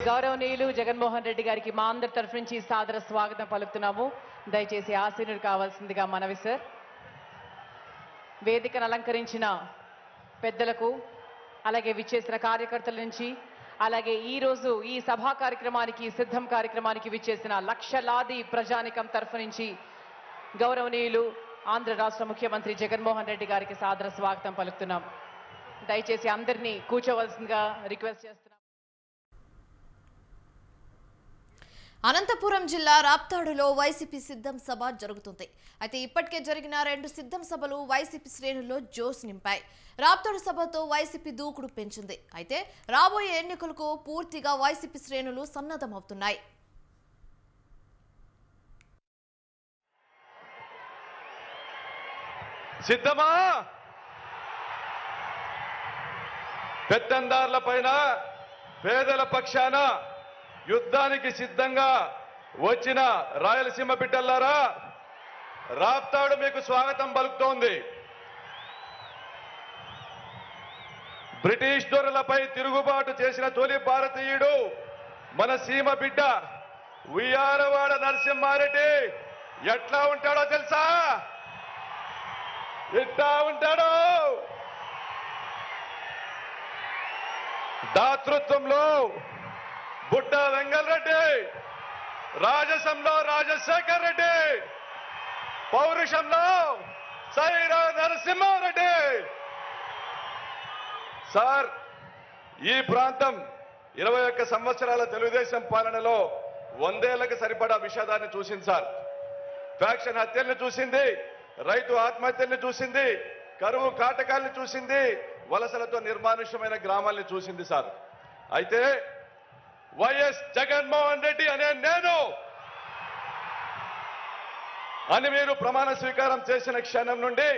గౌరవనీయులు జగన్మోహన్ రెడ్డి గారికి మా అందరి తరఫు నుంచి సాదర స్వాగతం పలుకుతున్నాము. దయచేసి ఆశీనుడు కావాల్సిందిగా మనవి సార్. వేదికను అలంకరించిన పెద్దలకు, అలాగే విచ్చేసిన కార్యకర్తల నుంచి, అలాగే ఈ రోజు ఈ సభా కార్యక్రమానికి సిద్ధం కార్యక్రమానికి విచ్చేసిన లక్షలాది ప్రజానికం తరఫు నుంచి గౌరవనీయులు ఆంధ్ర రాష్ట్ర ముఖ్యమంత్రి జగన్మోహన్ రెడ్డి గారికి సాదర స్వాగతం పలుకుతున్నాం. దయచేసి అందరినీ కూర్చోవలసిందిగా రిక్వెస్ట్ చేస్తున్నాం. అనంతపురం జిల్లా రాప్తాడులో వైసీపీ సిద్ధం సభ జరుగుతుంది. అయితే ఇప్పటికే జరిగిన 2 సిద్ధం సభలు వైసీపీ శ్రేణుల్లో జోష్ నింపాయి. రాప్తాడు సభతో వైసీపీ దూకుడు పెంచింది. అయితే రాబోయే ఎన్నికలకు పూర్తిగా వైసీపీ శ్రేణులు సన్నద్ధమవుతున్నాయి. సిద్ధమా? పెత్తందార్ల పైన పేదల పక్షాన యుద్ధానికి సిద్ధంగా వచ్చిన రాయలసీమ బిడ్డలారా, రాప్తాడు మీకు స్వాగతం పలుకుతోంది. బ్రిటిష్ దొరలపై తిరుగుబాటు చేసిన తొలి భారతీయుడు మన సీమ బిడ్డ ఉయ్యాలవాడ నరసింహారెడ్డి. ఎట్లా ఉంటాడో తెలుసా? ఎట్లా ఉంటాడో? దాతృత్వంలో బుడ్డ వెంగళరెడ్డి, రాజసంలో రాజశేఖర్ రెడ్డి, పౌరుషంలో సైరా నరసింహారెడ్డి. సార్, ఈ ప్రాంతం 21 సంవత్సరాల తెలుగుదేశం పాలనలో 100 ఏళ్లకు సరిపడా విషాదాన్ని చూసింది సార్. ఫ్యాక్షన్ హత్యల్ని చూసింది, రైతు ఆత్మహత్యల్ని చూసింది, కరువు కాటకాల్ని చూసింది, వలసలతో నిర్మానుష్యమైన గ్రామాల్ని చూసింది సార్. అయితే వైఎస్ జగన్మోహన్ రెడ్డి అనే నేను అని మీరు ప్రమాణ స్వీకారం చేసిన క్షణం నుండి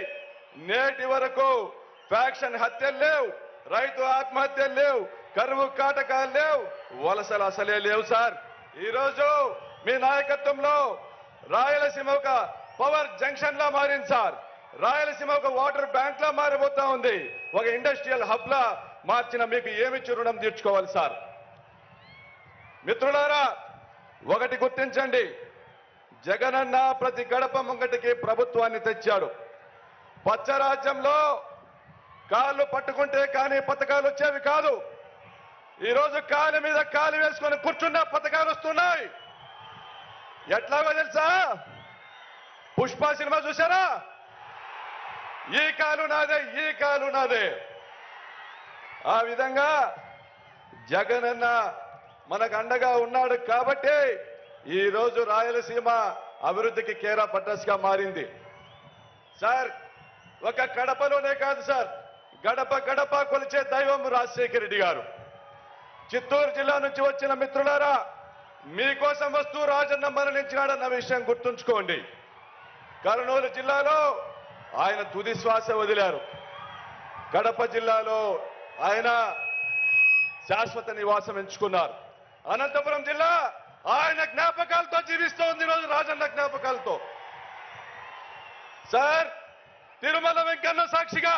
నేటి వరకు ఫ్యాక్షన్ హత్యలు లేవు, రైతు ఆత్మహత్యలు లేవు, కరువు కాటకాలు లేవు, వలసలు అసలే లేవు సార్. ఈరోజు మీ నాయకత్వంలో రాయలసీమ ఒక పవర్ జంక్షన్ లా మారింది సార్. రాయలసీమ ఒక వాటర్ బ్యాంక్ లా మారిపోతా ఉంది. ఒక ఇండస్ట్రియల్ హబ్ లా మార్చిన మీకు ఏమిచ్చి రుణం తీర్చుకోవాలి సార్. మిత్రులారా, ఒకటి గుర్తించండి, జగనన్న ప్రతి గడప ముంగటికి ప్రభుత్వాన్ని తెచ్చాడు. పచ్చరాజ్యంలో కాళ్ళు పట్టుకుంటే కానీ పథకాలు వచ్చేవి కాదు. ఈరోజు కాలు మీద కాలు వేసుకొని కూర్చున్న పథకాలు వస్తున్నాయి. ఎట్లాగో తెలుసా? పుష్ప సినిమా చూసారా? ఈ కాలు నాదే, ఈ కాలు నాదే. ఆ విధంగా జగనన్న మనకు అండగా ఉన్నాడు కాబట్టి ఈరోజు రాయలసీమ అభివృద్ధికి కేర్ ఆఫ్ అడ్రస్ గా మారింది సార్. ఒక కడపలోనే కాదు సార్, గడప గడప కొలిచే దైవం రాజశేఖర రెడ్డి గారు. చిత్తూరు జిల్లా నుంచి వచ్చిన మిత్రులారా, మీకోసం వస్తూ రాజన్న మరణించినాడన్న విషయం గుర్తుంచుకోండి. కర్నూలు జిల్లాలో ఆయన తుది శ్వాస వదిలారు. కడప జిల్లాలో ఆయన శాశ్వత నివాసం ఎంచుకున్నారు. అనంతపురం జిల్లా ఆయన జ్ఞాపకాలతో జీవిస్తోంది ఈరోజు, రాజన్న జ్ఞాపకాలతో. సార్, తిరుమల వెంకన్న సాక్షిగా,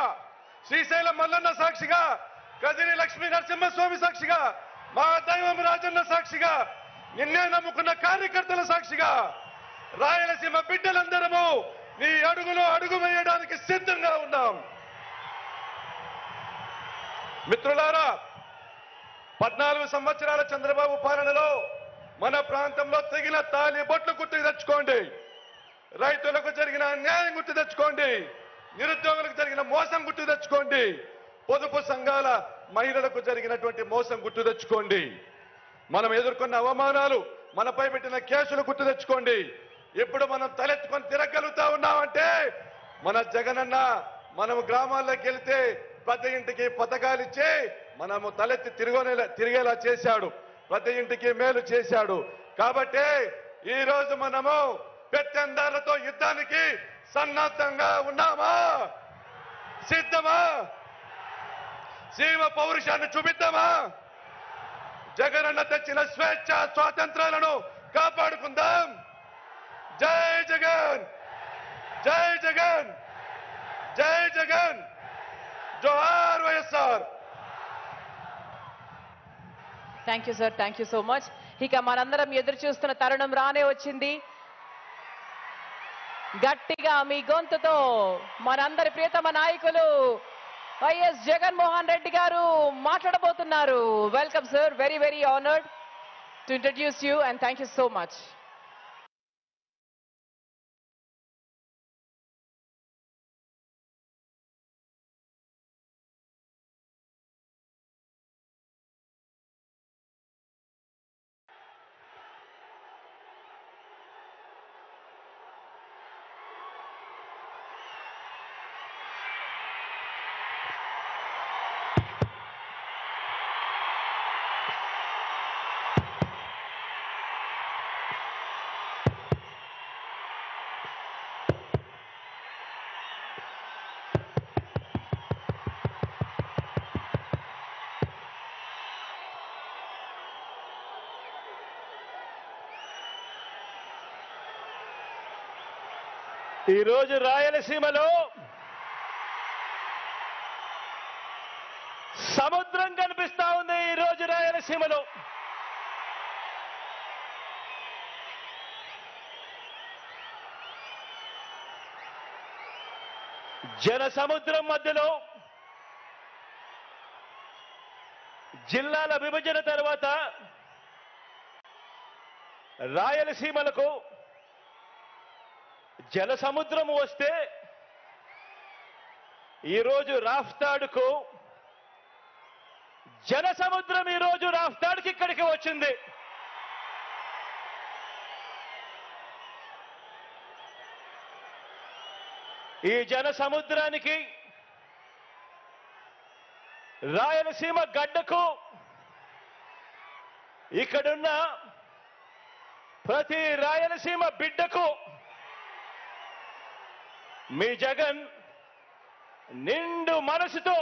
శ్రీశైలం మల్లన్న సాక్షిగా, కదిరి లక్ష్మీ నరసింహస్వామి సాక్షిగా, మా దైవం రాజన్న సాక్షిగా, నిన్నే నమ్ముకున్న కార్యకర్తల సాక్షిగా, రాయలసీమ బిడ్డలందరము నీ అడుగులో అడుగు వేయడానికి సిద్ధంగా ఉన్నాం. మిత్రులారా, 14 సంవత్సరాల చంద్రబాబు పాలనలో మన ప్రాంతంలో తెగిన తాలి బొట్లు గుర్తు తెచ్చుకోండి. రైతులకు జరిగిన అన్యాయం గుర్తు తెచ్చుకోండి. నిరుద్యోగులకు జరిగిన మోసం గుర్తు తెచ్చుకోండి. పొదుపు సంఘాల మహిళలకు జరిగినటువంటి మోసం గుర్తు తెచ్చుకోండి. మనం ఎదుర్కొన్న అవమానాలు, మనపై పెట్టిన కేసులు గుర్తు తెచ్చుకోండి. ఇప్పుడు మనం తలెత్తుకొని తిరగలుగుతా ఉన్నామంటే మన జగనన్న మనం గ్రామాల్లోకి వెళ్తే ప్రతి ఇంటికి పథకాలు ఇచ్చి మనము తలెత్తి తిరిగేలా చేశాడు. ప్రతి ఇంటికి మేలు చేశాడు. కాబట్టి ఈ రోజు మనము పెత్తందారులతో యుద్ధానికి సన్నద్ధంగా ఉన్నామా? సిద్ధమా? సీమ పౌరుషాన్ని చూపిద్దామా? జగనన్న తెచ్చిన స్వేచ్ఛ స్వాతంత్రాలను కాపాడుకుందాం. జై జగన్, జై జగన్, జై జగన్, జోహార్ YSR. Thank you sir, thank you so much. ఇక మనందరం ఎదురు చూస్తున్న తరుణం రానే వచ్చింది. గట్టిగా మీ గొంతుతో మనందరి ప్రియతమ నాయకులు వైఎస్ జగన్మోహన్ రెడ్డి గారు మాట్లాడబోతున్నారు. Welcome sir, very very honoured to introduce you and thank you so much. ఈరోజు రాయలసీమలో సముద్రం కనిపిస్తా ఉంది. ఈరోజు రాయలసీమలో జన సముద్రం మధ్యలో జిల్లాల విభజన తర్వాత రాయలసీమలకు జల సముద్రం వస్తే ఈరోజు రాఫ్తాడుకు జన సముద్రం ఈరోజు రాఫ్తాడుకి ఇక్కడికి వచ్చింది. ఈ జన సముద్రానికి రాయలసీమ గడ్డకు ఇక్కడున్న ప్రతి రాయలసీమ బిడ్డకు మీ జగన్ నిండు మనసుతో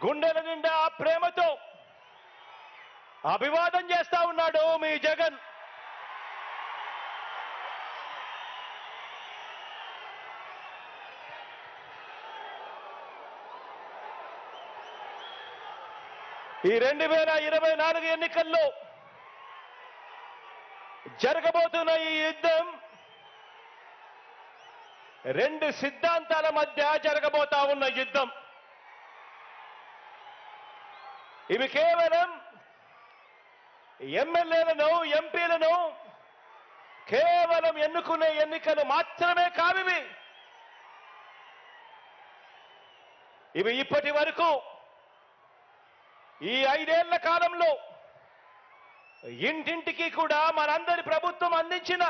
గుండెల నిండా ప్రేమతో అభివాదం చేస్తా ఉన్నాడు. మీ జగన్ ఈ 2024 ఎన్నికల్లో జరగబోతున్న ఈ యుద్ధం రెండు సిద్ధాంతాల మధ్య జరగబోతా ఉన్న యుద్ధం. ఇవి కేవలం ఎమ్మెల్యేలను ఎంపీలను కేవలం ఎన్నుకునే ఎన్నికలు మాత్రమే కావివి. ఇవి ఇప్పటి వరకు ఈ 5 ఏళ్ల కాలంలో ఇంటింటికి కూడా మనందరి ప్రభుత్వం అందించిన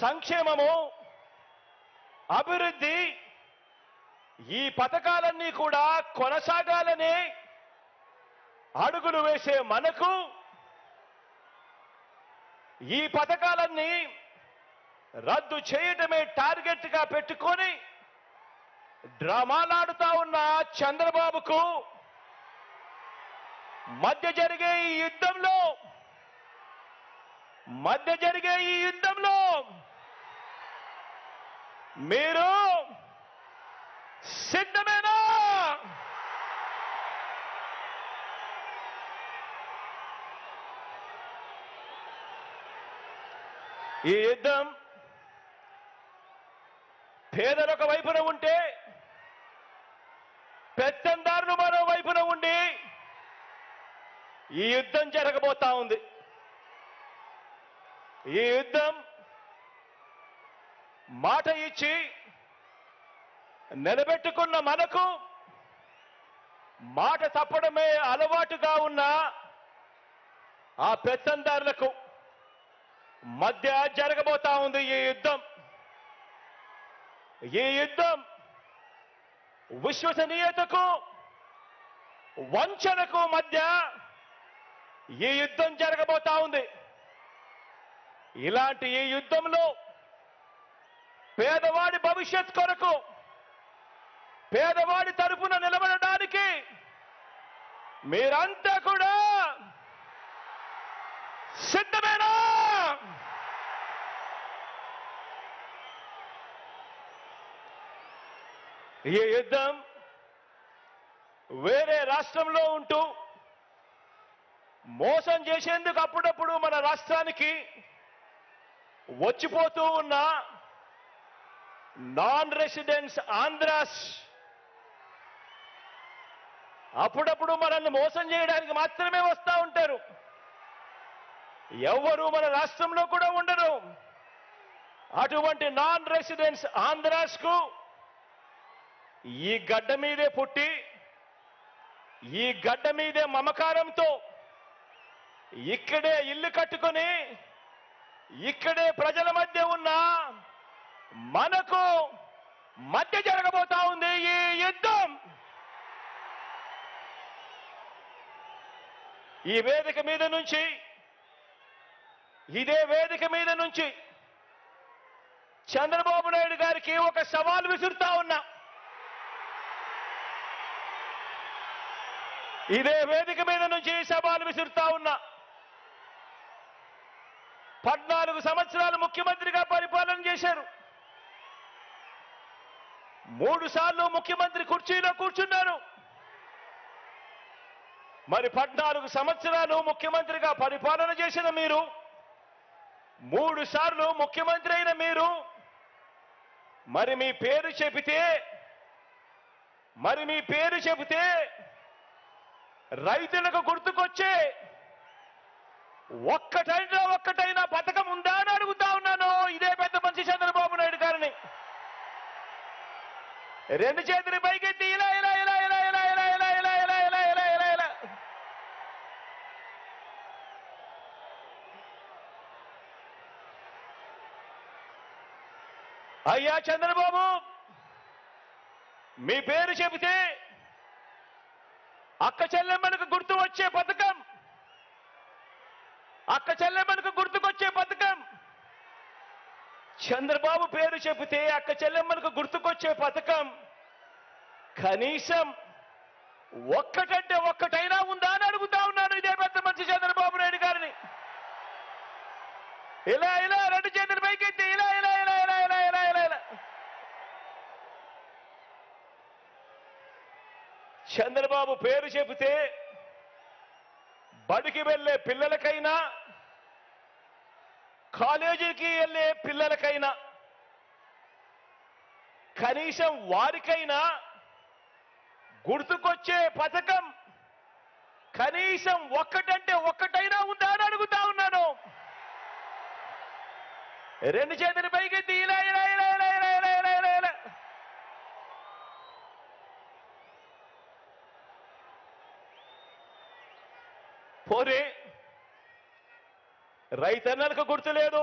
సంక్షేమము, అభివృద్ధి, ఈ పథకాలన్నీ కూడా కొనసాగాలని అడుగులు వేసే మనకు ఈ పథకాలన్నీ రద్దు చేయటమే టార్గెట్ గా పెట్టుకొని డ్రామాలాడుతా ఉన్న చంద్రబాబుకు మధ్య జరిగే ఈ యుద్ధంలో మీరు సిద్ధమేనా? ఈ యుద్ధం పేదలొక వైపున ఉంటే పెత్తందారులు మరో వైపున ఉండి ఈ యుద్ధం జరగబోతా ఉంది. ఈ యుద్ధం మాట ఇచ్చి నిలబెట్టుకున్న మనకు మాట తప్పడమే అలవాటుగా ఉన్న ఆ పెత్తందారులకు మధ్య జరగబోతా ఉంది ఈ యుద్ధం. ఈ యుద్ధం విశ్వసనీయతకు వంచనకు మధ్య ఈ యుద్ధం జరగబోతా ఉంది. ఇలాంటి ఈ యుద్ధంలో పేదవాడి భవిష్యత్ కొరకు, పేదవాడి తరపున నిలబడడానికి మీరంతా కూడా సిద్ధమేనా? ఈ యుద్ధం వేరే రాష్ట్రంలో ఉంటూ మోసం చేసేందుకు అప్పుడప్పుడు మన రాష్ట్రానికి వచ్చిపోతూ ఉన్న నాన్ రెసిడెంట్స్ ఆంధ్రాస్ అప్పుడప్పుడు మనల్ని మోసం చేయడానికి మాత్రమే వస్తూ ఉంటారు. ఎవరు మన రాష్ట్రంలో కూడా ఉండరు. అటువంటి నాన్ రెసిడెంట్స్ ఆంధ్రాస్ కు ఈ గడ్డ మీదే పుట్టి ఈ గడ్డ మీదే మమకారంతో ఇక్కడే ఇల్లు కట్టుకొని ఇక్కడే ప్రజల మధ్య ఉన్న మనకు మధ్య జరగబోతా ఉంది ఈ యుద్ధం. ఈ వేదిక మీద నుంచి ఇదే వేదిక మీద నుంచి చంద్రబాబు నాయుడు గారికి ఒక సవాల్ విసురుతా ఉన్నా. ఇదే వేదిక మీద నుంచి సవాల్ విసురుతా ఉన్నా. 14 సంవత్సరాలు ముఖ్యమంత్రిగా పరిపాలన చేశారు. 3 సార్లు ముఖ్యమంత్రి కుర్చీలో కూర్చున్నారు. మరి 14 సంవత్సరాలు ముఖ్యమంత్రిగా పరిపాలన చేసిన మీరు, 3 సార్లు ముఖ్యమంత్రి అయిన మీరు, మరి మీ పేరు చెబితే రైతులకు గుర్తుకొచ్చే ఒక్కటైనా పథకం ఉందా అని అడుగుతా ఉన్నాను ఇదే పెద్ద మనిషి చంద్రబాబు నాయుడు గారిని. 2 చేతులు పైకెత్తి ఇలా ఇలా ఇలా ఇలా ఇలా ఇలా ఇలా ఇలా ఇలా ఇలా ఇలా ఇలా ఇలా అయ్యా చంద్రబాబు, మీ పేరు చెబితే అక్క చెల్లెమ్మలకు గుర్తు వచ్చే పథకం, అక్క చెల్లెమ్మలకు గుర్తుకొచ్చే పథకం. చంద్రబాబు పేరు చెబితే అక్క చెల్లెమ్మలకు గుర్తుకొచ్చే పథకం కనీసం ఒక్కటంటే ఒక్కటైనా ఉందా అని అడుగుతా ఉన్నాను ఇదే పెద్ద మనిషి చంద్రబాబు నాయుడు గారిని. ఇలా ఇలా 2 చేతులు పైకెత్తి ఇలా ఇలా ఇలా ఇలా ఇలా ఇలా ఇలా ఇలా చంద్రబాబు పేరు చెబితే బడికి వెళ్ళే పిల్లలకైనా కాలేజీకి వెళ్ళే పిల్లలకైనా కనీసం వారికైనా గుర్తుకొచ్చే పథకం కనీసం ఒక్కటంటే ఒక్కటైనా ఉందా అని అడుగుతా ఉన్నాను. 2 చేతులు పైకెత్తి ఇలా ఇలా ఇలా ఇలా ఇలా ఇలా ఇలా ఇలా ఇలా పోనీ రైతన్నలకు గుర్తులేదు,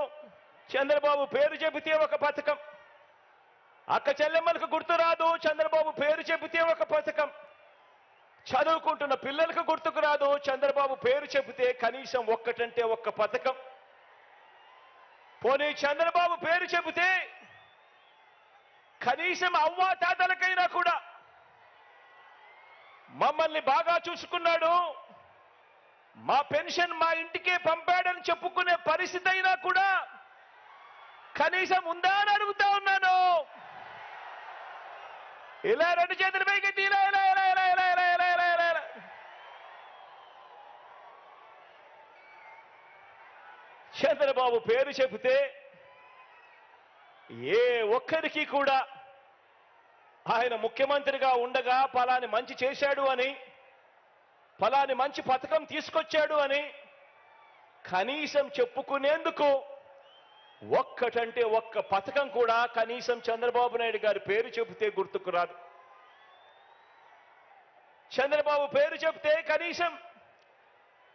చంద్రబాబు పేరు చెబితే ఒక పథకం. అక్క చెల్లెమ్మలకు గుర్తు రాదు, చంద్రబాబు పేరు చెబితే ఒక పథకం. చదువుకుంటున్న పిల్లలకు గుర్తుకు రాదు, చంద్రబాబు పేరు చెబితే కనీసం ఒక్కటంటే ఒక్క పథకం. పోనీ చంద్రబాబు పేరు చెబితే కనీసం అవ్వా తాతలకైనా కూడా మమ్మల్ని బాగా చూసుకున్నాడు, మా పెన్షన్ మా ఇంటికే పంపాడని చెప్పుకునే పరిస్థితి అయినా కూడా కనీసం ఉందా అని అడుగుతా ఉన్నాను. ఇలా 2 చేతులు పైకెత్తి ఇలా ఇలా ఇలా ఇలా ఇలా ఇలా ఇలా ఇలా ఇలా ఇలా చంద్రబాబు పేరు చెబితే ఏ ఒక్కరికి కూడా ఆయన ముఖ్యమంత్రిగా ఉండగా పలాని మంచి చేశాడు అని, ఫలాని మంచి పథకం తీసుకొచ్చాడు అని కనీసం చెప్పుకునేందుకు ఒక్కటంటే ఒక్క పథకం కూడా కనీసం చంద్రబాబు నాయుడు గారి పేరు చెబితే గుర్తుకు రాదు. చంద్రబాబు పేరు చెబితే కనీసం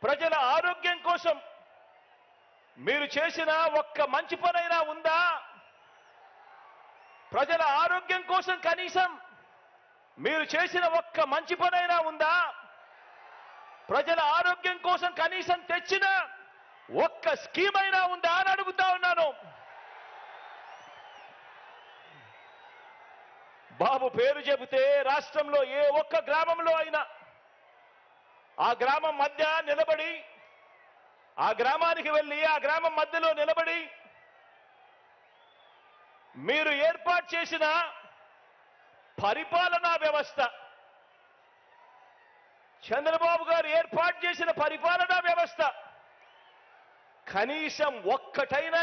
ప్రజల ఆరోగ్యం కోసం మీరు చేసిన ఒక్క మంచి పనైనా ఉందా? ప్రజల ఆరోగ్యం కోసం కనీసం మీరు చేసిన ఒక్క మంచి పనైనా ఉందా? ప్రజల ఆరోగ్యం కోసం కనీసం తెచ్చిన ఒక్క స్కీమ్ అయినా ఉందా అని అడుగుతా ఉన్నాను. బాబు పేరు చెబితే రాష్ట్రంలో ఏ ఒక్క గ్రామంలో అయినా ఆ గ్రామం మధ్య నిలబడి, ఆ గ్రామానికి వెళ్ళి ఆ గ్రామం మధ్యలో నిలబడి మీరు ఏర్పాటు చేసిన పరిపాలనా వ్యవస్థ, చంద్రబాబు గారు ఏర్పాటు చేసిన పరిపాలనా వ్యవస్థ కనీసం ఒక్కటైనా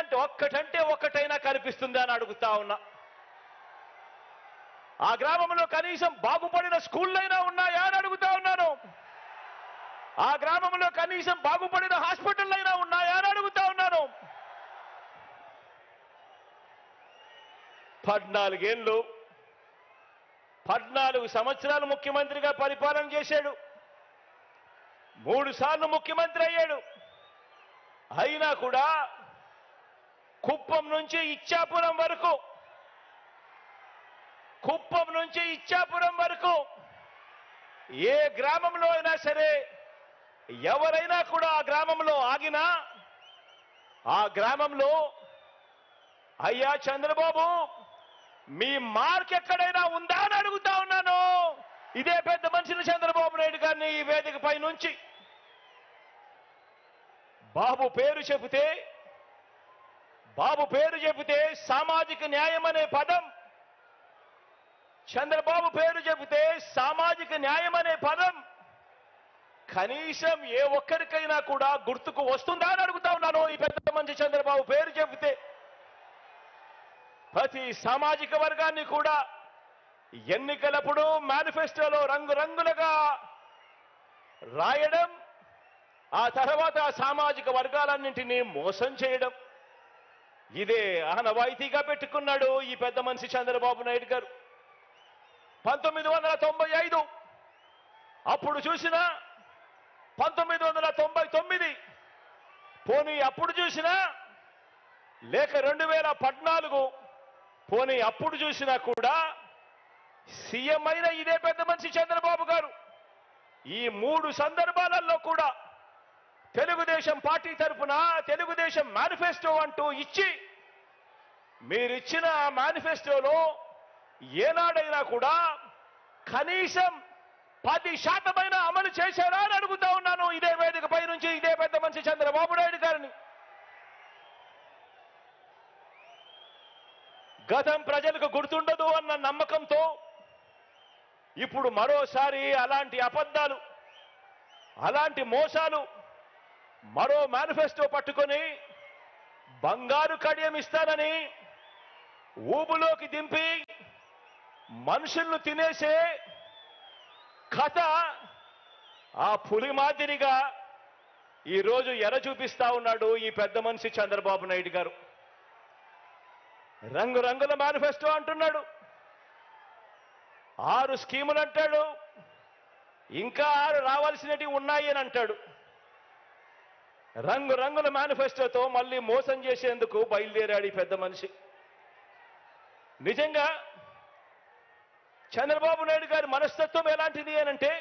కనిపిస్తుందా అని అడుగుతా ఉన్నా. ఆ గ్రామంలో కనీసం బాగుపడిన స్కూళ్ళైనా ఉన్నాయా అని అడుగుతా ఉన్నాను. ఆ గ్రామంలో కనీసం బాగుపడిన హాస్పిటల్ అయినా ఉన్నాయా అని అడుగుతా ఉన్నాను. 14 సంవత్సరాలు ముఖ్యమంత్రిగా పరిపాలన చేశాడు. 3 సార్లు ముఖ్యమంత్రి అయ్యాడు. అయినా కూడా కుప్పం నుంచి ఇచ్చాపురం వరకు ఏ గ్రామంలో అయినా సరే ఎవరైనా కూడా ఆ గ్రామంలో ఆగినా ఆ గ్రామంలో అయ్యా చంద్రబాబు మీ మార్క్ ఎక్కడైనా ఉందా అని అడుగుతా ఉన్నాను. ఇదే పెద్ద మనిషిని చంద్రబాబు నాయుడు గారిని ఈ వేదికపై నుంచి బాబు పేరు చెబితే సామాజిక న్యాయం అనే పదం, చంద్రబాబు పేరు చెబితే సామాజిక న్యాయం అనే పదం కనీసం ఏ ఒక్కరికైనా కూడా గుర్తుకు వస్తుందా అని అడుగుతా ఉన్నాను. ఈ పెద్ద మనిషి చంద్రబాబు పేరు చెబితే ప్రతి సామాజిక వర్గాన్ని కూడా ఎన్నికలప్పుడు మేనిఫెస్టోలో రంగురంగులుగా రాయడం, ఆ తర్వాత సామాజిక వర్గాలన్నింటినీ మోసం చేయడం, ఇదే ఆనవాయితీగా పెట్టుకున్నాడు ఈ పెద్ద మనిషి చంద్రబాబు నాయుడు గారు. 1995 అప్పుడు చూసినా, 1999 పోనీ అప్పుడు చూసినా, లేక 2014 పోనీ అప్పుడు చూసినా కూడా సీఎం అయిన ఇదే పెద్ద మనిషి చంద్రబాబు గారు ఈ 3 సందర్భాలలో కూడా తెలుగుదేశం పార్టీ తరఫున తెలుగుదేశం మేనిఫెస్టో అంటూ ఇచ్చి, మీరిచ్చిన మేనిఫెస్టోలో ఏనాడైనా కూడా కనీసం 10% అమలు చేశారా అని అడుగుతా ఉన్నాను ఇదే వేదికపై నుంచి ఇదే పెద్ద మనిషి చంద్రబాబు నాయుడు గారిని. గతం ప్రజలకు గుర్తుండదు అన్న నమ్మకంతో ఇప్పుడు మరోసారి అలాంటి అబద్ధాలు, అలాంటి మోసాలు, మరో మేనిఫెస్టో పట్టుకొని బంగారు కడియం ఇస్తానని ఊబులోకి దింపి మనుషులను తినేసే కథ ఆ పులి మాదిరిగా ఈరోజు ఎర చూపిస్తా ఉన్నాడు ఈ పెద్ద మనిషి చంద్రబాబు నాయుడు గారు. రంగురంగుల మేనిఫెస్టో అంటున్నాడు, 6 స్కీములు అంటాడు, ఇంకా 6 రావాల్సినవి ఉన్నాయి అని అంటాడు. రంగురంగుల మేనిఫెస్టోతో మళ్ళీ మోసం చేసేందుకు బయలుదేరాడు ఈ పెద్ద మనిషి. నిజంగా చంద్రబాబు నాయుడు గారి మనస్తత్వం ఎలాంటిది అనంటే,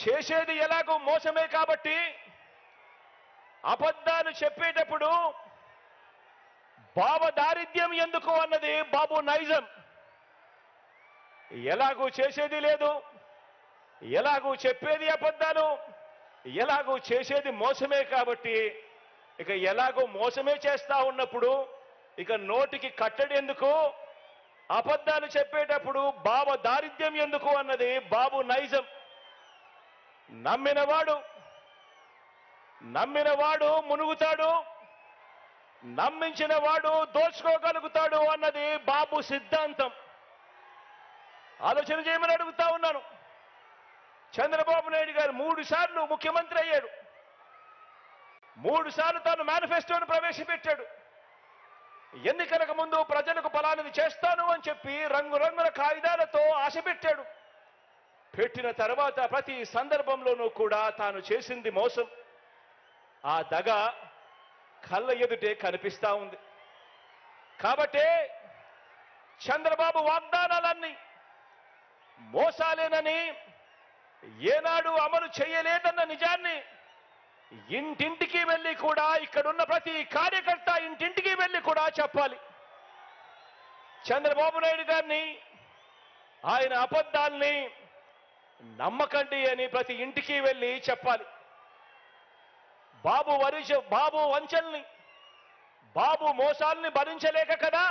చేసేది ఎలాగో మోసమే కాబట్టి అబద్ధాలు చెప్పేటప్పుడు బాబు దారిద్ర్యం ఎందుకు అన్నది బాబు నైజం. ఎలాగూ చేసేది లేదు, ఎలాగూ చెప్పేది అబద్ధాలు, ఎలాగూ చేసేది మోసమే కాబట్టి ఇక ఎలాగో మోసమే చేస్తా ఉన్నప్పుడు ఇక నోటికి కట్టడి ఎందుకు, అబద్ధాలు చెప్పేటప్పుడు బాబు దారిద్ర్యం ఎందుకు అన్నది బాబు నైజం. నమ్మినవాడు మునుగుతాడు, నమ్మించిన వాడు దోచుకోగలుగుతాడు అన్నది బాబు సిద్ధాంతం. ఆలోచన చేయమని అడుగుతా ఉన్నాను. చంద్రబాబు నాయుడు గారు 3 సార్లు ముఖ్యమంత్రి అయ్యాడు. 3 సార్లు తాను మేనిఫెస్టోను ప్రవేశపెట్టాడు. ఎన్నికలకు ముందు ప్రజలకు ఫలానిది చేస్తాను అని చెప్పి రంగురంగుల కాగితాలతో ఆశ పెట్టాడు. పెట్టిన తర్వాత ప్రతి సందర్భంలోనూ కూడా తాను చేసింది మోసం. ఆ దగ కళ్ళ ఎదుటే కనిపిస్తా ఉంది. కాబట్టే చంద్రబాబు వాగ్దానాలన్నీ మోసాలేనని, ఏనాడు అమలు చేయలేదన్న నిజాన్ని ఇంటింటికి వెళ్ళి కూడా, ఇక్కడున్న ప్రతి కార్యకర్త ఇంటింటికి వెళ్ళి కూడా చెప్పాలి. చంద్రబాబు నాయుడు గారిని, ఆయన అబద్ధాల్ని నమ్మకండి అని ప్రతి ఇంటికి వెళ్ళి చెప్పాలి. బాబు వంచల్ని, బాబు మోసాలని భరించలేక కదా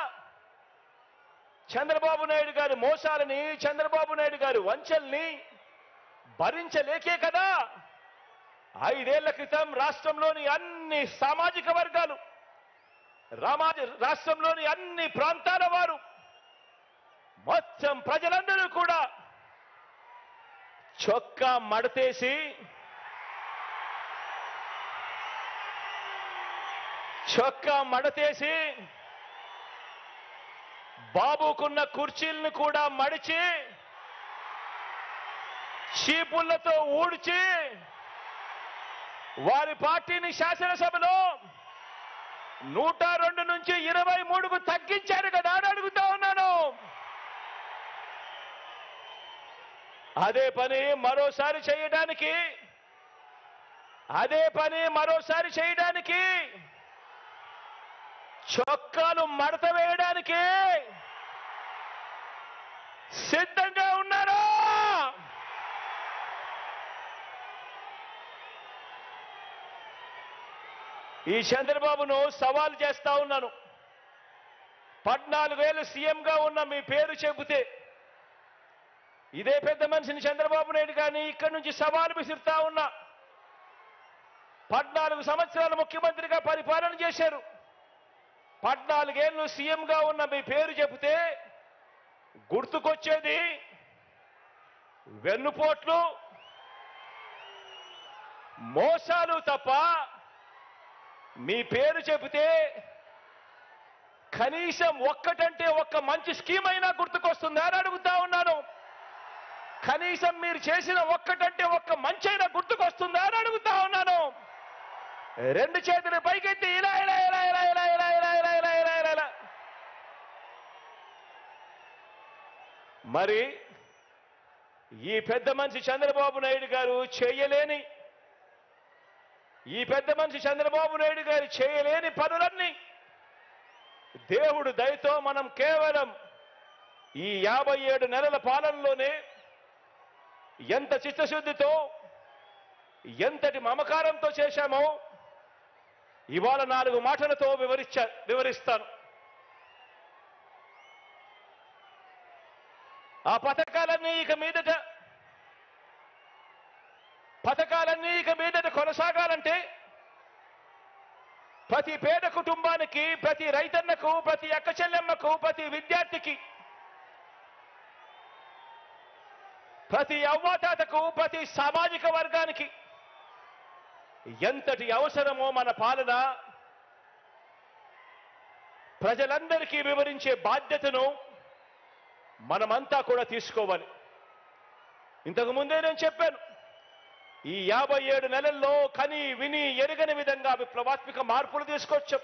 చంద్రబాబు నాయుడు గారి మోసాలని, చంద్రబాబు నాయుడు గారి వంచల్ని భరించలేకే కదా 5 ఏళ్ల క్రితం రాష్ట్రంలోని అన్ని సామాజిక వర్గాలు, రాష్ట్రంలోని అన్ని ప్రాంతాల వారు, మొత్తం ప్రజలందరూ కూడా చొక్కా మడతేసి బాబుకున్న కుర్చీలను కూడా మడిచి చీపుళ్లతో ఊడ్చి వారి పార్టీని శాసనసభలో 102 నుంచి 23కు తగ్గించారు కదా అని అడుగుతా ఉన్నాను. అదే పని మరోసారి చేయడానికి చొక్కాలు మడత వేయడానికి సిద్ధంగా ఉన్నారా? ఈ చంద్రబాబును సవాల్ చేస్తా ఉన్నాను. 14 ఏళ్ళు సీఎంగా ఉన్న మీ పేరు చెబితే ఇదే పెద్ద మనిషిని చంద్రబాబు నాయుడు గారిని ఇక్కడి నుంచి సవాలు విసురుతా ఉన్నా. 14 సంవత్సరాలు ముఖ్యమంత్రిగా పరిపాలన చేశారు. 14 ఏళ్ళు సీఎంగా ఉన్న మీ పేరు చెబితే గుర్తుకొచ్చేది వెన్నుపోట్లు, మోసాలు తప్ప మీ పేరు చెబితే కనీసం ఒక్కటంటే ఒక్క మంచి స్కీమ్ అయినా గుర్తుకొస్తుందా అని అడుగుతా ఉన్నాను. కనీసం మీరు చేసిన ఒక్కటంటే ఒక్క మంచి అయినా గుర్తుకొస్తుందా అని అడుగుతా ఉన్నాను. 2 చేతులు పైకెత్తి ఇలా ఇలా ఇలా ఇలా ఇలా ఇలా ఇలా ఇలా ఇలా ఇలా ఇలా ఇలా. మరి ఈ పెద్ద మనిషి చంద్రబాబు నాయుడు గారు చేయలేని పనులన్నీ దేవుడు దయతో మనం కేవలం ఈ 57 నెలల పాలనలోనే ఎంత చిత్తశుద్ధితో, ఎంతటి మమకారంతో చేశామో ఇవాళ 4 మాటలతో వివరిస్తాను. ఆ పథకాలన్నీ ఇక మీదట కొనసాగాలంటే ప్రతి పేద కుటుంబానికి, ప్రతి రైతన్నకు, ప్రతి అక్క చెల్లెమ్మకు, ప్రతి విద్యార్థికి, ప్రతి అవ్వాతాతకు, ప్రతి సామాజిక వర్గానికి ఎంతటి అవసరమో మన పాలన ప్రజలందరికీ వివరించే బాధ్యతను మనమంతా కూడా తీసుకోవాలి. ఇంతకు ముందే నేను చెప్పాను, ఈ 57 నెలల్లో కని విని ఎరుగని విధంగా విప్లవాత్మక మార్పులు తీసుకొచ్చాం.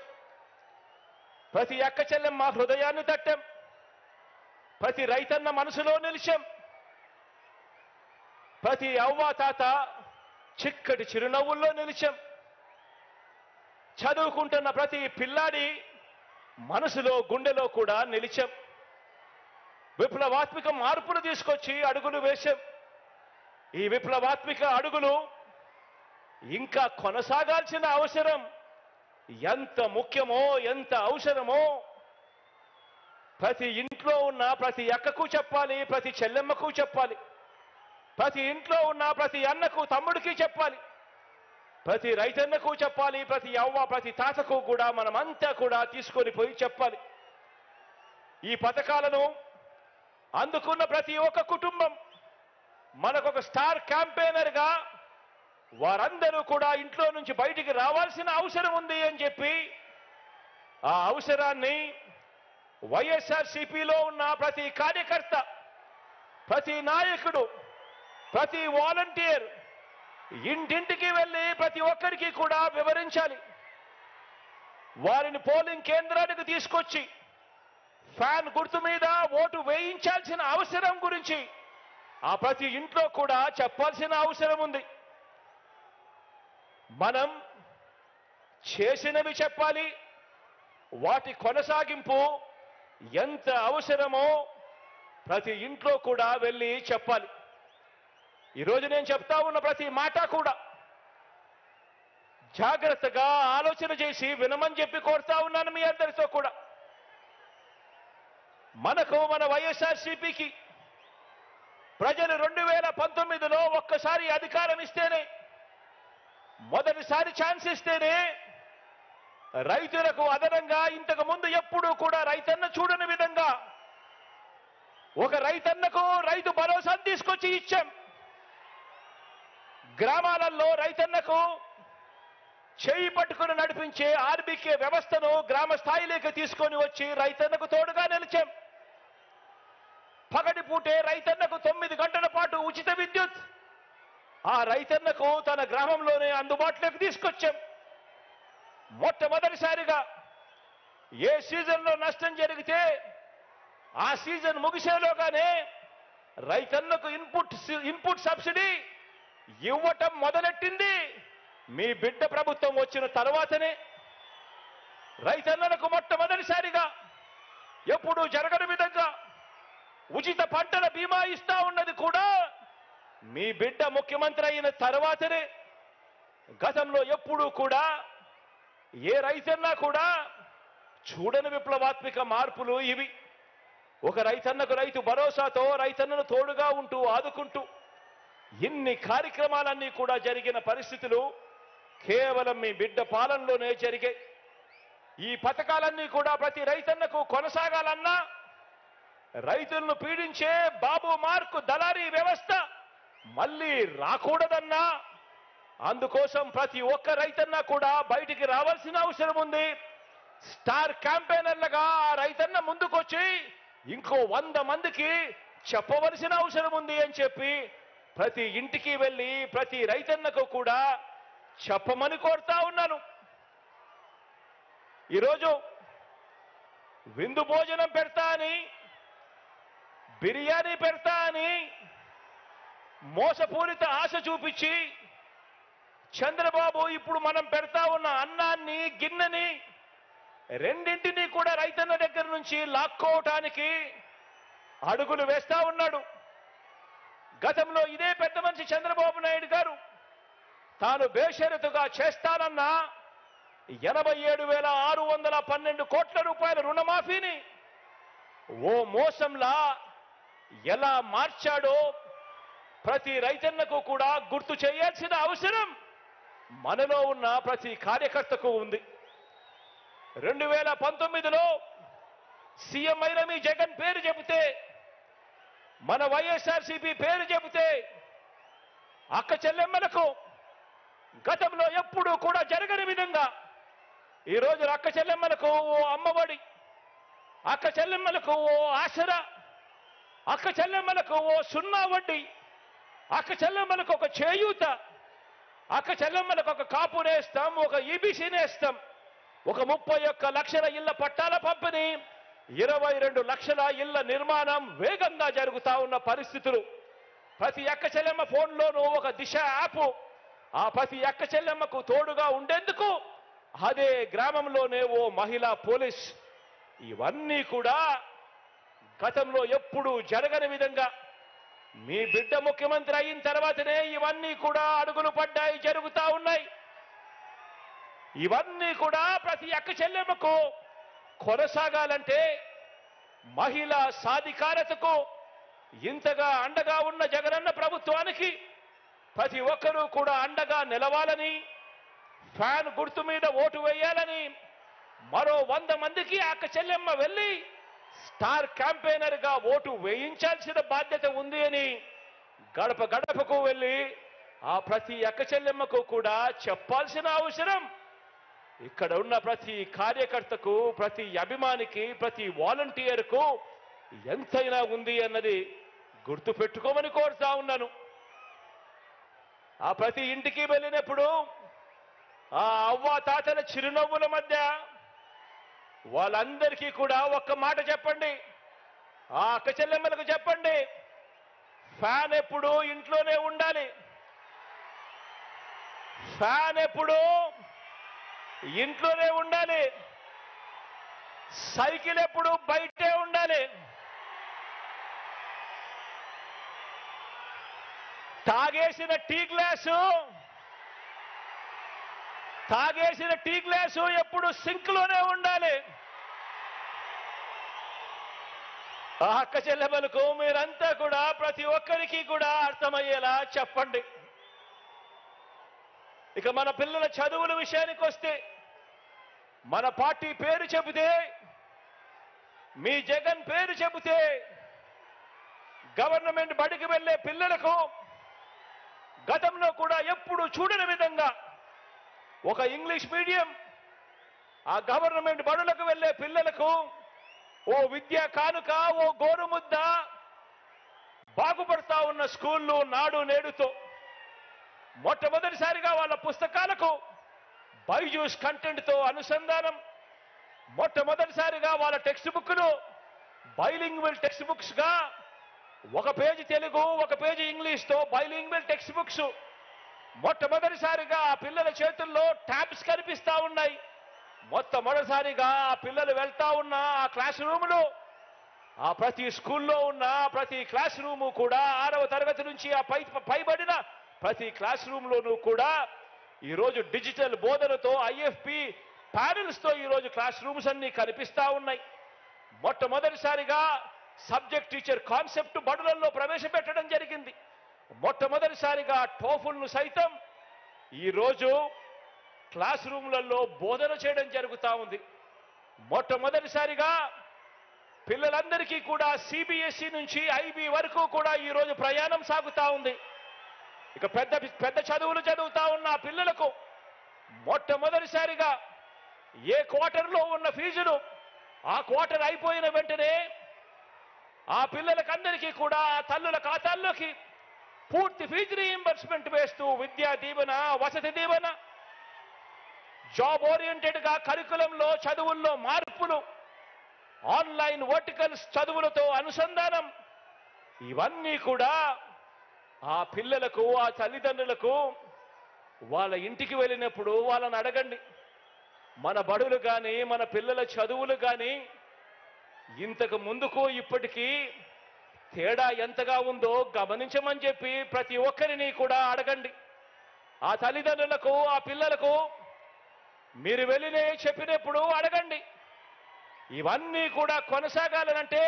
ప్రతి అక్క చెల్లెమ్మ హృదయాన్ని తట్టాం, ప్రతి రైతన్న మనసులో నిలిచాం, ప్రతి అవ్వ తాత చిక్కటి చిరునవ్వుల్లో నిలిచాం, చదువుకుంటున్న ప్రతి పిల్లాడి మనసులో గుండెలో కూడా నిలిచాం. విప్లవాత్మక మార్పులు తీసుకొచ్చి అడుగులు వేశాం. ఈ విప్లవాత్మక అడుగులు ఇంకా కొనసాగాల్సిన అవసరం ఎంత ముఖ్యమో, ఎంత అవసరమో ప్రతి ఇంట్లో ఉన్న ప్రతి అక్కకు చెప్పాలి, ప్రతి చెల్లెమ్మకు చెప్పాలి, ప్రతి ఇంట్లో ఉన్న ప్రతి అన్నకు తమ్ముడికి చెప్పాలి, ప్రతి రైతన్నకు చెప్పాలి, ప్రతి అవ్వ ప్రతి తాతకు కూడా మనమంతా కూడా తీసుకొని పోయి చెప్పాలి. ఈ పథకాలను అందుకున్న ప్రతి ఒక్క కుటుంబం మనకొక స్టార్ క్యాంపెయినర్గా వారందరూ కూడా ఇంట్లో నుంచి బయటికి రావాల్సిన అవసరం ఉంది అని చెప్పి ఆ అవసరాన్ని వైఎస్ఆర్సీపీలో ఉన్న ప్రతి కార్యకర్త, ప్రతి నాయకుడు, ప్రతి వాలంటీర్ ఇంటింటికి వెళ్ళి ప్రతి ఒక్కరికి కూడా వివరించాలి. వారిని పోలింగ్ కేంద్రానికి తీసుకొచ్చి ఫ్యాన్ గుర్తు మీద ఓటు వేయించాల్సిన అవసరం గురించి ఆ ప్రతి ఇంట్లో కూడా చెప్పాల్సిన అవసరం ఉంది. మనం చేసినవి చెప్పాలి, వాటి కొనసాగింపు ఎంత అవసరమో ప్రతి ఇంట్లో కూడా వెళ్ళి చెప్పాలి. ఈరోజు నేను చెప్తా ఉన్న ప్రతి మాట కూడా జాగ్రత్తగా ఆలోచన చేసి వినమని చెప్పి కోరుతా ఉన్నాను మీ అందరితో కూడా. మన వైఎస్ఆర్సీపీకి ప్రజలు 2019లో ఒక్క మొదటిసారి అధికారం ఇస్తేనే, మొదటిసారి ఛాన్స్ ఇస్తేనే రైతులకు అదనంగా ఇంతకు ముందు ఎప్పుడూ కూడా రైతన్న చూడని విధంగా ఒక రైతన్నకు రైతు భరోసాను తీసుకొచ్చి ఇచ్చాం. గ్రామాలలో రైతన్నకు చేయి పట్టుకుని నడిపించే ఆర్బీకే వ్యవస్థను గ్రామ స్థాయిలోకి తీసుకొని వచ్చి రైతన్నకు తోడుగా నిలిచాం. పగటిపూటే రైతన్నకు 9 గంటల పాటు ఉచిత విద్యుత్ ఆ రైతన్నకు తన గ్రామంలోనే అందుబాటులోకి తీసుకొచ్చాం. మొట్టమొదటిసారిగా ఏ సీజన్లో నష్టం జరిగితే ఆ సీజన్ ముగిసేలోగానే రైతన్నకు ఇన్పుట్ సబ్సిడీ ఇవ్వటం మొదలెట్టింది మీ బిడ్డ ప్రభుత్వం వచ్చిన తర్వాతనే. రైతన్నలకు మొట్టమొదటిసారిగా ఎప్పుడూ జరగని విధంగా ఉచిత పంటల బీమా ఇస్తా ఉన్నది కూడా మీ బిడ్డ ముఖ్యమంత్రి అయిన తర్వాతనే. గతంలో ఎప్పుడూ కూడా ఏ రైతన్నా కూడా చూడని విప్లవాత్మక మార్పులు ఇవి. ఒక రైతన్నకు రైతు భరోసాతో రైతన్నను తోడుగా ఉంటూ ఆదుకుంటూ ఇన్ని కార్యక్రమాలన్నీ కూడా జరిగిన పరిస్థితులు కేవలం మీ బిడ్డ పాలనలోనే జరిగాయి. ఈ పథకాలన్నీ కూడా ప్రతి రైతన్నకు కొనసాగాలన్నా, రైతులను పీడించే బాబు మార్కు దళారీ వ్యవస్థ మళ్ళీ రాకూడదన్నా, అందుకోసం ప్రతి ఒక్క రైతన్న కూడా బయటికి రావాల్సిన అవసరం ఉంది. స్టార్ క్యాంపెయినర్లుగా ఆ రైతన్న ముందుకొచ్చి ఇంకో 100 మందికి చెప్పవలసిన అవసరం ఉంది అని చెప్పి ప్రతి ఇంటికి వెళ్ళి ప్రతి రైతన్నకు కూడా చెప్పమని కోరుతా ఉన్నాను. ఈరోజు విందు భోజనం పెడతా అని, బిర్యానీ పెడతా అని మోసపూరిత ఆశ చూపించి చంద్రబాబు ఇప్పుడు మనం పెడతా ఉన్న అన్నాన్ని, గిన్నెని రెండింటినీ కూడా రైతన్న దగ్గర నుంచి లాక్కోవటానికి అడుగులు వేస్తా ఉన్నాడు. గతంలో ఇదే పెద్ద మనిషి చంద్రబాబు నాయుడు గారు తాను బేషరతుగా చేస్తానన్న 87,612 కోట్ల రూపాయల రుణమాఫీని ఓ మోసంలా ఎలా మార్చాడో ప్రతి రైతన్నకు కూడా గుర్తు చేయాల్సిన అవసరం మనలో ఉన్న ప్రతి కార్యకర్తకు ఉంది. 2019లో సీఎం అయిన మీ జగన్ పేరు చెబితే, మన వైఎస్ఆర్సీపీ పేరు చెబితే అక్క చెల్లెమ్మలకు గతంలో ఎప్పుడూ కూడా జరగని విధంగా ఈరోజు అక్క చెల్లెమ్మలకు ఓ అమ్మఒడి, అక్క చెల్లెమ్మలకు ఓ ఆసరా, అక్క చెల్లెమ్మలకు ఓ 0 వడ్డీ, అక్క చెల్లెమ్మలకు ఒక చేయూత, అక్క చెల్లెమ్మలకు ఒక కాపు నేస్తాం, ఒక ఈబీసీ నేస్తాం, ఒక 31 లక్షల ఇళ్ల పట్టాల పంపిణీ, 22 లక్షల ఇళ్ల నిర్మాణం వేగంగా జరుగుతా ఉన్న పరిస్థితులు. ప్రతి అక్క చెల్లెమ్మ ఫోన్లోనూ ఒక దిశ యాప్, ఆ ప్రతి అక్క చెల్లెమ్మకు తోడుగా ఉండేందుకు అదే గ్రామంలోనే ఓ మహిళా పోలీస్. ఇవన్నీ కూడా గతంలో ఎప్పుడూ జరగని విధంగా మీ బిడ్డ ముఖ్యమంత్రి అయిన తర్వాతనే ఇవన్నీ కూడా అడుగులు పడ్డాయి, జరుగుతా ఉన్నాయి. ఇవన్నీ కూడా ప్రతి అక్క చెల్లెమ్మకు కొనసాగాలంటే, మహిళా సాధికారతకు ఇంతగా అండగా ఉన్న జగనన్న ప్రభుత్వానికి ప్రతి ఒక్కరూ కూడా అండగా నిలవాలని, ఫ్యాన్ గుర్తు మీద ఓటు వేయాలని, మరో 100 మందికి అక్క చెల్లెమ్మ వెళ్ళి స్టార్ క్యాంపెయినర్ గా ఓటు వేయించాల్సిన బాధ్యత ఉంది అని గడప గడపకు వెళ్ళి ఆ ప్రతి అక్క చెల్లెమ్మకు కూడా చెప్పాల్సిన అవసరం ఇక్కడ ఉన్న ప్రతి కార్యకర్తకు, ప్రతి అభిమానికి, ప్రతి వాలంటీర్కు ఎంతైనా ఉంది అన్నది గుర్తు పెట్టుకోమని కోరుతా ఉన్నాను. ఆ ప్రతి ఇంటికి వెళ్ళినప్పుడు ఆ అవ్వ తాతల చిరునవ్వుల మధ్య వాళ్ళందరికీ కూడా ఒక్క మాట చెప్పండి. ఆ అక్క చెల్లెమ్మలకు చెప్పండి, ఫ్యాన్ ఎప్పుడు ఇంట్లోనే ఉండాలి, ఫ్యాన్ ఎప్పుడు ఇంట్లోనే ఉండాలి, సైకిల్ ఎప్పుడు బయటే ఉండాలి, తాగేసిన టీ గ్లాసు ఎప్పుడు సింక్ లోనే ఉండాలి. ఆ అక్క చెల్లెమ్మలకు మీరంతా కూడా ప్రతి ఒక్కరికి కూడా అర్థమయ్యేలా చెప్పండి. ఇక మన పిల్లల చదువుల విషయానికి వస్తే మన పార్టీ పేరు చెబితే, మీ జగన్ పేరు చెబితే గవర్నమెంట్ బడికి వెళ్ళే పిల్లలకు గతంలో కూడా ఎప్పుడు చూడని విధంగా ఒక ఇంగ్లీష్ మీడియం, ఆ గవర్నమెంట్ బడులకు వెళ్ళే పిల్లలకు ఓ విద్యా కానుక, ఓ గోరుముద్ద, బాగుపడతా ఉన్న స్కూళ్ళు నాడు నేడుతో మొట్టమొదటిసారిగా వాళ్ళ పుస్తకాలకు బైజూస్ కంటెంట్తో అనుసంధానం, మొట్టమొదటిసారిగా వాళ్ళ టెక్స్ట్ బుక్లు బైలింగ్వల్ టెక్స్ట్ బుక్స్ గా, ఒక పేజీ తెలుగు ఒక పేజీ ఇంగ్లీష్తో బైలింగ్వల్ టెక్స్ట్ బుక్స్ మొట్టమొదటిసారిగా ఆ పిల్లల చేతుల్లో ట్యాబ్స్ కనిపిస్తా ఉన్నాయి. మొట్టమొదటిసారిగా ఆ పిల్లలు వెళ్తా ఉన్న ఆ క్లాస్ రూములు, ఆ ప్రతి స్కూల్లో ఉన్న ప్రతి క్లాస్ రూము కూడా 6వ తరగతి నుంచి ఆ పైబడిన ప్రతి క్లాస్ రూమ్లోనూ కూడా ఈరోజు డిజిటల్ బోధనతో ఐఎఫ్పి ప్యానెల్స్తో ఈరోజు క్లాస్ రూమ్స్ అన్ని కనిపిస్తా ఉన్నాయి. మొట్టమొదటిసారిగా సబ్జెక్ట్ టీచర్ కాన్సెప్ట్ బడులలో ప్రవేశపెట్టడం జరిగింది. మొట్టమొదటిసారిగా టోఫుల్ను సైతం ఈరోజు క్లాస్ రూమ్లలో బోధన చేయడం జరుగుతూ ఉంది. మొట్టమొదటిసారిగా పిల్లలందరికీ కూడా సిబిఎస్ఈ నుంచి ఐబీ వరకు కూడా ఈరోజు ప్రయాణం సాగుతా ఉంది. ఇక పెద్ద పెద్ద చదువులు చదువుతా ఉన్న పిల్లలకు మొట్టమొదటిసారిగా ఏ క్వార్టర్లో ఉన్న ఫీజులు ఆ క్వార్టర్ అయిపోయిన వెంటనే ఆ పిల్లలకందరికీ కూడా ఆ తల్లుల ఖాతాల్లోకి పూర్తి ఫీజు రీయింబర్స్మెంట్ వేస్తూ విద్యా దీవెన, వసతి దీవెన, జాబ్ ఓరియంటెడ్ గా కరికులంలో చదువుల్లో మార్పులు, ఆన్లైన్ వర్టికల్స్ చదువులతో అనుసంధానం, ఇవన్నీ కూడా ఆ పిల్లలకు, ఆ తల్లిదండ్రులకు వాళ్ళ ఇంటికి వెళ్ళినప్పుడు వాళ్ళని అడగండి, మన బడులు కానీ మన పిల్లల చదువులు కానీ ఇంతకు ముందుకు ఇప్పటికీ తేడా ఎంతగా ఉందో గమనించమని చెప్పి ప్రతి ఒక్కరిని కూడా అడగండి. ఆ తల్లిదండ్రులకు, ఆ పిల్లలకు మీరు వెళ్ళినే చెప్పినప్పుడు అడగండి. ఇవన్నీ కూడా కొనసాగాలి అనంటే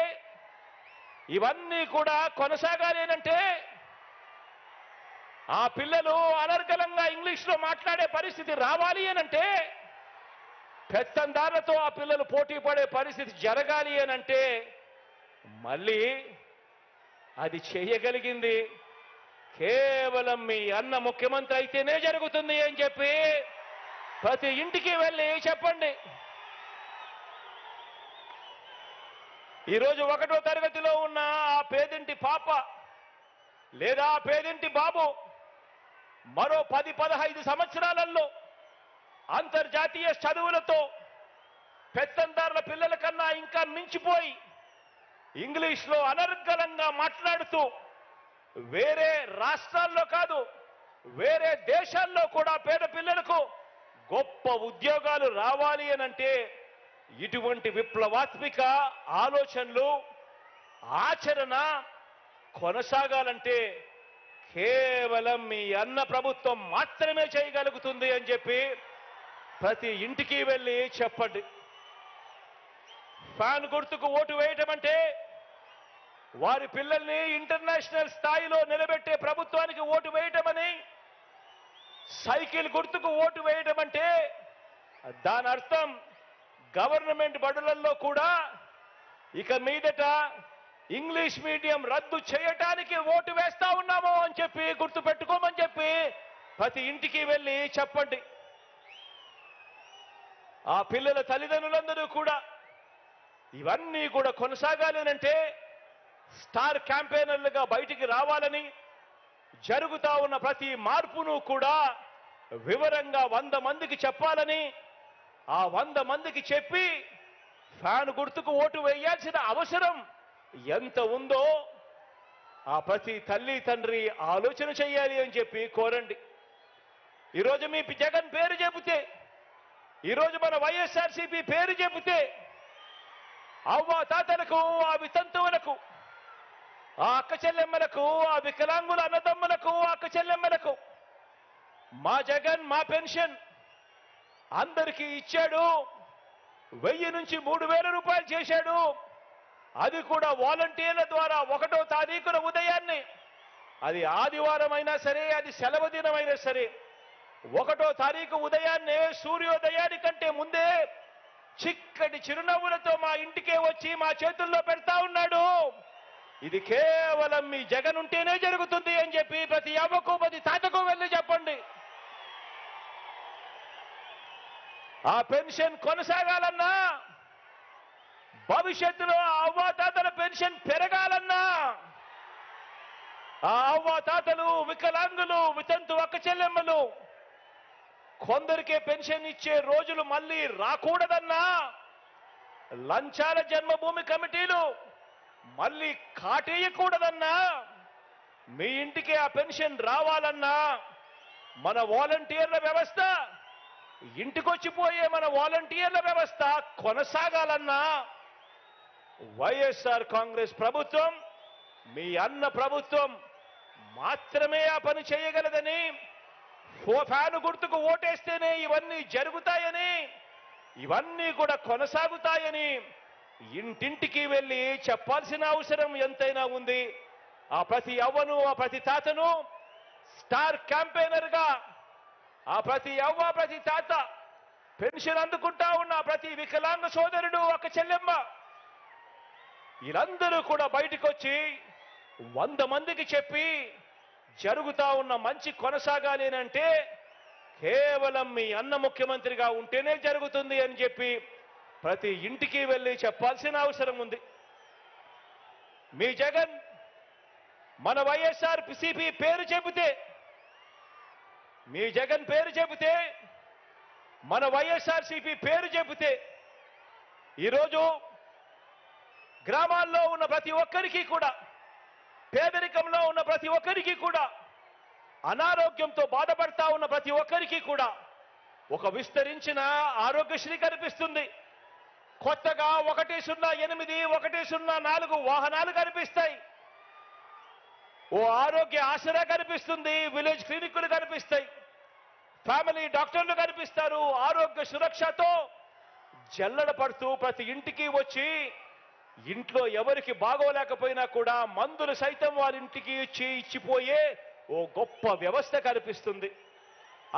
ఆ పిల్లలు అనర్గళంగా ఇంగ్లీష్లో మాట్లాడే పరిస్థితి రావాలి అనంటే, పెత్తందారులతో ఆ పిల్లలు పోటీ పడే పరిస్థితి జరగాలి అనంటే మళ్ళీ అది చేయగలిగింది కేవలం మీ అన్న ముఖ్యమంత్రి అయితేనే జరుగుతుంది అని చెప్పి ప్రతి ఇంటికి వెళ్ళి చెప్పండి. ఈరోజు 1వ తరగతిలో ఉన్న ఆ పేదింటి పాప లేదా ఆ పేదింటి బాబు మరో 10-15 సంవత్సరాలలో అంతర్జాతీయ చదువులతో పెత్తందారుల పిల్లల కన్నా ఇంకా మించిపోయి ఇంగ్లీష్లో అనర్గళంగా మాట్లాడుతూ వేరే రాష్ట్రాల్లో కాదు వేరే దేశాల్లో కూడా పేద పిల్లలకు గొప్ప ఉద్యోగాలు రావాలి అనంటే ఇటువంటి విప్లవాత్మక ఆలోచనలు, ఆచరణ కొనసాగాలంటే కేవలం మీ అన్న ప్రభుత్వం మాత్రమే చేయగలుగుతుంది అని చెప్పి ప్రతి ఇంటికి వెళ్ళి చెప్పండి. ఫ్యాన్ గుర్తుకు ఓటు వేయటం అంటే వారి పిల్లల్ని ఇంటర్నేషనల్ స్థాయిలో నిలబెట్టే ప్రభుత్వానికి ఓటు వేయటమని, సైకిల్ గుర్తుకు ఓటు వేయటం అంటే దాని అర్థం గవర్నమెంట్ బడులలో కూడా ఇక మీదట ఇంగ్లీష్ మీడియం రద్దు చేయటానికి ఓటు వేస్తా ఉన్నాము అని చెప్పి గుర్తు పెట్టుకోమని చెప్పి ప్రతి ఇంటికి వెళ్ళి చెప్పండి. ఆ పిల్లల తల్లిదండ్రులందరూ కూడా ఇవన్నీ కూడా కొనసాగాలి అంటే స్టార్ క్యాంపెయినర్లుగా బయటికి రావాలని, జరుగుతా ఉన్న ప్రతి మార్పును కూడా వివరంగా 100 మందికి చెప్పాలని, ఆ 100 మందికి చెప్పి ఫ్యాన్ గుర్తుకు ఓటు వేయాల్సిన అవసరం ఎంత ఉందో ఆ ప్రతి తల్లి తండ్రి ఆలోచన చేయాలి అని చెప్పి కోరండి. ఈరోజు మీ జగన్ పేరు చెబితే, ఈరోజు మన వైఎస్ఆర్సీపీ పేరు చెబితే అవ్వ తాతలకు, ఆ వితంతువులకు, ఆ అక్క చెల్లెమ్మలకు, ఆ వికలాంగుల అన్నదమ్ములకు, అక్క చెల్లెమ్మలకు మా జగన్ మా పెన్షన్ అందరికీ ఇచ్చాడు. 1000 నుంచి 3000 రూపాయలు చేశాడు. అది కూడా వాలంటీర్ల ద్వారా 1వ తారీఖున ఉదయాన్నే, అది ఆదివారం అయినా సరే, అది సెలవు దినమైనా సరే, 1వ తారీఖు ఉదయాన్నే సూర్యోదయానికంటే ముందే చిక్కటి చిరునవ్వులతో మా ఇంటికే వచ్చి మా చేతుల్లో పెడతా ఉన్నాడు. ఇది కేవలం మీ జగన్ ఉంటేనే జరుగుతుంది అని చెప్పి ప్రతి అవ్వకు ప్రతి తాతకు వెళ్ళి చెప్పండి. ఆ పెన్షన్ కొనసాగాలన్నా, భవిష్యత్తులో ఆ అవ్వాతాతల పెన్షన్ పెరగాలన్నా, ఆ అవ్వాతాతలు, వికలాంగులు, వితంతు అక్క చెల్లెమ్మలు కొందరికే పెన్షన్ ఇచ్చే రోజులు మళ్ళీ రాకూడదన్నా, లంచాల జన్మభూమి కమిటీలు మళ్ళీ కాటేయకూడదన్నా, మీ ఇంటికి ఆ పెన్షన్ రావాలన్నా, మన వాలంటీర్ల వ్యవస్థ, ఇంటికొచ్చిపోయే మన వాలంటీర్ల వ్యవస్థ కొనసాగాలన్నా వైఎస్ఆర్ కాంగ్రెస్ ప్రభుత్వం, మీ అన్న ప్రభుత్వం మాత్రమే ఆ పని చేయగలదని, ఫ్యాను గుర్తుకు ఓటేస్తేనే ఇవన్నీ జరుగుతాయని, ఇవన్నీ కూడా కొనసాగుతాయని ఇంటింటికి వెళ్ళి చెప్పాల్సిన అవసరం ఎంతైనా ఉంది. ఆ ప్రతి అవ్వను, ఆ ప్రతి తాతను స్టార్ క్యాంపెయినర్ గా, ఆ ప్రతి అవ్వ, ప్రతి తాత, పెన్షన్ అందుకుంటా ఉన్న ప్రతి వికలాంగ సోదరుడు, ఒక చెల్లెమ్మ, వీళ్ళందరూ కూడా బయటకు వచ్చి 100 మందికి చెప్పి జరుగుతా ఉన్న మంచి కొనసాగాలి అంటే కేవలం మీ అన్న ముఖ్యమంత్రిగా ఉంటేనే జరుగుతుంది అని చెప్పి ప్రతి ఇంటికి వెళ్ళి చెప్పాల్సిన అవసరం ఉంది. మీ జగన్ మన వైఎస్ఆర్ సిపి పేరు చెబితే, మీ జగన్ పేరు చెబితే, మన వైఎస్ఆర్ సిపి పేరు చెబితే ఈరోజు గ్రామాల్లో ఉన్న ప్రతి ఒక్కరికి కూడా, పేదరికంలో ఉన్న ప్రతి ఒక్కరికి కూడా, అనారోగ్యంతో బాధపడతా ఉన్న ప్రతి ఒక్కరికి కూడా ఒక విస్తరించిన ఆరోగ్యశ్రీ కనిపిస్తుంది. కొత్తగా 108, 104 వాహనాలు కనిపిస్తాయి. ఓ ఆరోగ్య ఆసరా కనిపిస్తుంది. విలేజ్ క్లినిక్లు కనిపిస్తాయి. ఫ్యామిలీ డాక్టర్లు కనిపిస్తారు. ఆరోగ్య సురక్షతో జల్లడ పడుతూ ప్రతి ఇంటికి వచ్చి ఇంట్లో ఎవరికి బాగోలేకపోయినా కూడా మందులు సైతం వారి ఇంటికి ఇచ్చిపోయే ఓ గొప్ప వ్యవస్థ కనిపిస్తుంది.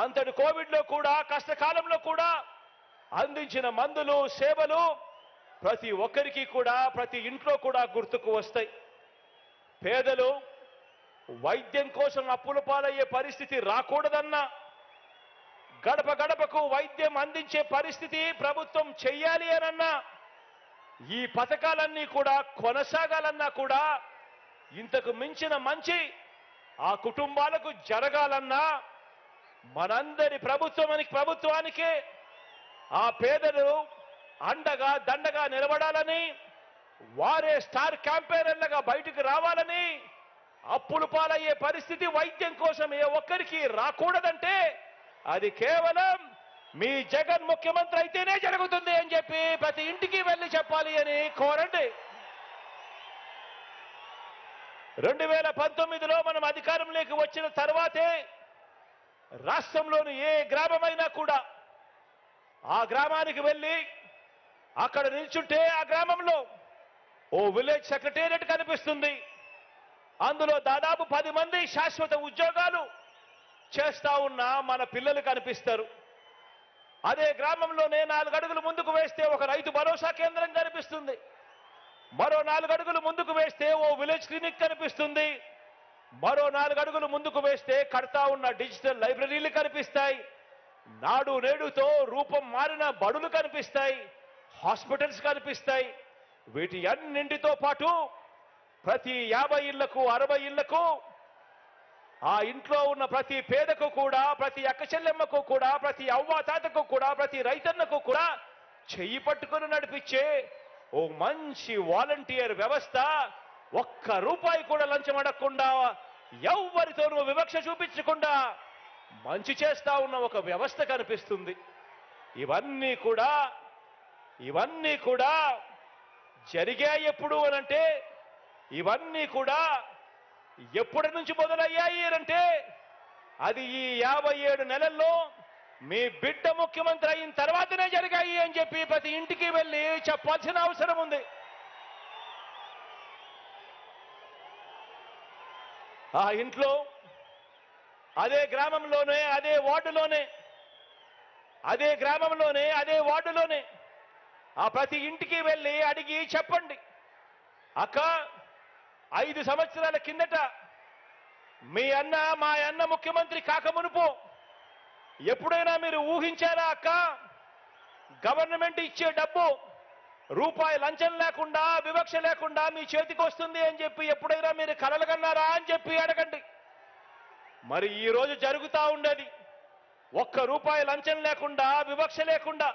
అంతటి కోవిడ్లో కూడా, కష్టకాలంలో కూడా అందించిన మందులు, సేవలు ప్రతి ఒక్కరికి కూడా, ప్రతి ఇంట్లో కూడా గుర్తుకు వస్తాయి. పేదలు వైద్యం కోసం అప్పుల పాలయ్యే పరిస్థితి రాకూడదన్నా, గడప గడపకు వైద్యం అందించే పరిస్థితి ప్రభుత్వం చెయ్యాలి అనన్నా, ఈ పథకాలన్నీ కూడా కొనసాగాలన్నా కూడా, ఇంతకు మించిన మంచి ఆ కుటుంబాలకు జరగాలన్నా మనందరి ప్రభుత్వానికే ఆ పేదలు అండగా దండగా నిలబడాలని, వారే స్టార్ క్యాంపెయినర్లుగా బయటకు రావాలని, అప్పులు పాలయ్యే పరిస్థితి వైద్యం కోసం ఏ ఒక్కరికి రాకూడదంటే అది కేవలం మీ జగన్ ముఖ్యమంత్రి అయితేనే జరుగుతుంది అని చెప్పి ప్రతి ఇంటికి వెళ్ళి చెప్పాలి అని కోరండి. 2019లో మనం అధికారంలోకి వచ్చిన తర్వాతే రాష్ట్రంలోని ఏ గ్రామమైనా కూడా ఆ గ్రామానికి వెళ్ళి అక్కడ నిల్చుంటే ఆ గ్రామంలో ఓ విలేజ్ సెక్రటేరియట్ కనిపిస్తుంది. అందులో దాదాపు 10 మంది శాశ్వత ఉద్యోగాలు చేస్తా ఉన్న మన పిల్లలు కనిపిస్తారు. అదే గ్రామంలోనే 4 అడుగులు ముందుకు వేస్తే ఒక రైతు భరోసా కేంద్రం కనిపిస్తుంది. మరో 4 అడుగులు ముందుకు వేస్తే ఓ విలేజ్ క్లినిక్ కనిపిస్తుంది. మరో 4 అడుగులు ముందుకు వేస్తే కడతా ఉన్న డిజిటల్ లైబ్రరీలు కనిపిస్తాయి. నాడు నేడుతో రూపం మారిన బడులు కనిపిస్తాయి. హాస్పిటల్స్ కనిపిస్తాయి. వీటి అన్నింటితో పాటు ప్రతి 50 ఇళ్లకు 60 ఇళ్లకు ఆ ఇంట్లో ఉన్న ప్రతి పేదకు కూడా, ప్రతి అక్క చెల్లెమ్మకు కూడా, ప్రతి అవ్వాతాతకు కూడా, ప్రతి రైతన్నకు కూడా చెయ్యి పట్టుకుని నడిపించే ఓ మంచి వాలంటీర్ వ్యవస్థ, ఒక్క రూపాయి కూడా లంచం అడగకుండా, ఎవ్వరితోనూ వివక్ష చూపించకుండా మంచి చేస్తా ఉన్న ఒక వ్యవస్థ కనిపిస్తుంది. ఇవన్నీ కూడా జరిగాయి ఎప్పుడు అనంటే, ఇవన్నీ కూడా ఎప్పటి నుంచి మొదలయ్యాయి అంటే అది ఈ 57 నెలల్లో మీ బిడ్డ ముఖ్యమంత్రి అయిన తర్వాతనే జరిగాయి అని చెప్పి ప్రతి ఇంటికి వెళ్ళి చెప్పాల్సిన అవసరం ఉంది. ఆ ఇంట్లో అదే గ్రామంలోనే అదే వార్డులోనే ఆ ప్రతి ఇంటికి వెళ్ళి అడిగి చెప్పండి, అక్క 5 సంవత్సరాల కిందట మా అన్న ముఖ్యమంత్రి కాకమునుపు ఎప్పుడైనా మీరు ఊహించారా అక్క? గవర్నమెంట్ ఇచ్చే డబ్బు రూపాయి లంచం లేకుండా, వివక్ష లేకుండా మీ చేతికి వస్తుంది అని చెప్పి ఎప్పుడైనా మీరు కలలుగన్నారా అని చెప్పి అడగండి. మరి ఈ రోజు జరుగుతా ఉండేది ఒక్క రూపాయి లంచం లేకుండా, వివక్ష లేకుండా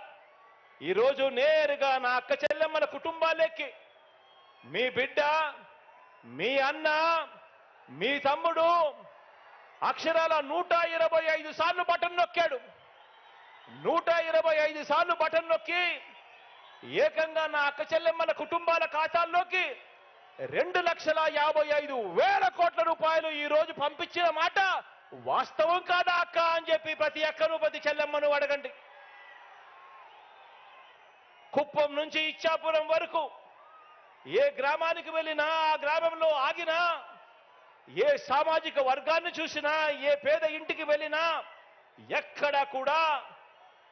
ఈ రోజు నేరుగా నా అక్క చెల్లెమ్మల కుటుంబాలకి మీ బిడ్డ, మీ అన్న, మీ తమ్ముడు అక్షరాల 125 సార్లు బటన్ నొక్కాడు. 125 సార్లు బటన్ నొక్కి ఏకంగా నా అక్క చెల్లెమ్మల కుటుంబాల ఖాతాల్లోకి 2,55,000 కోట్ల రూపాయలు ఈ రోజు పంపించిన మాట వాస్తవం కాదా అక్క అని చెప్పి ప్రతి అక్కను ప్రతి చెల్లెమ్మను అడగండి. కుప్పం నుంచి ఇచ్చాపురం వరకు ఏ గ్రామానికి వెళ్ళినా, ఆ గ్రామంలో ఆగినా, ఏ సామాజిక వర్గాన్ని చూసినా, ఏ పేద ఇంటికి వెళ్ళినా ఎక్కడా కూడా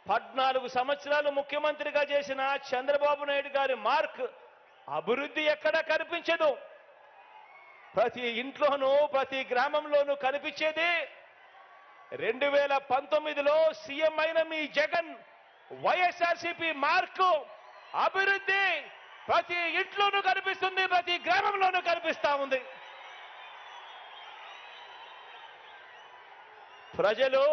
14 సంవత్సరాలు ముఖ్యమంత్రిగా చేసిన చంద్రబాబు నాయుడు గారి మార్క్ అభివృద్ధి ఎక్కడా కనిపించదు. ప్రతి ఇంట్లోనూ ప్రతి గ్రామంలోనూ కనిపించేది 2019లో సీఎం అయిన మీ జగన్ వైఎస్ఆర్సీపీ మార్కు అభివృద్ధి ప్రతి ఇంట్లోనూ కనిపిస్తుంది, ప్రతి గ్రామంలోనూ కనిపిస్తా ఉంది. ప్రజలు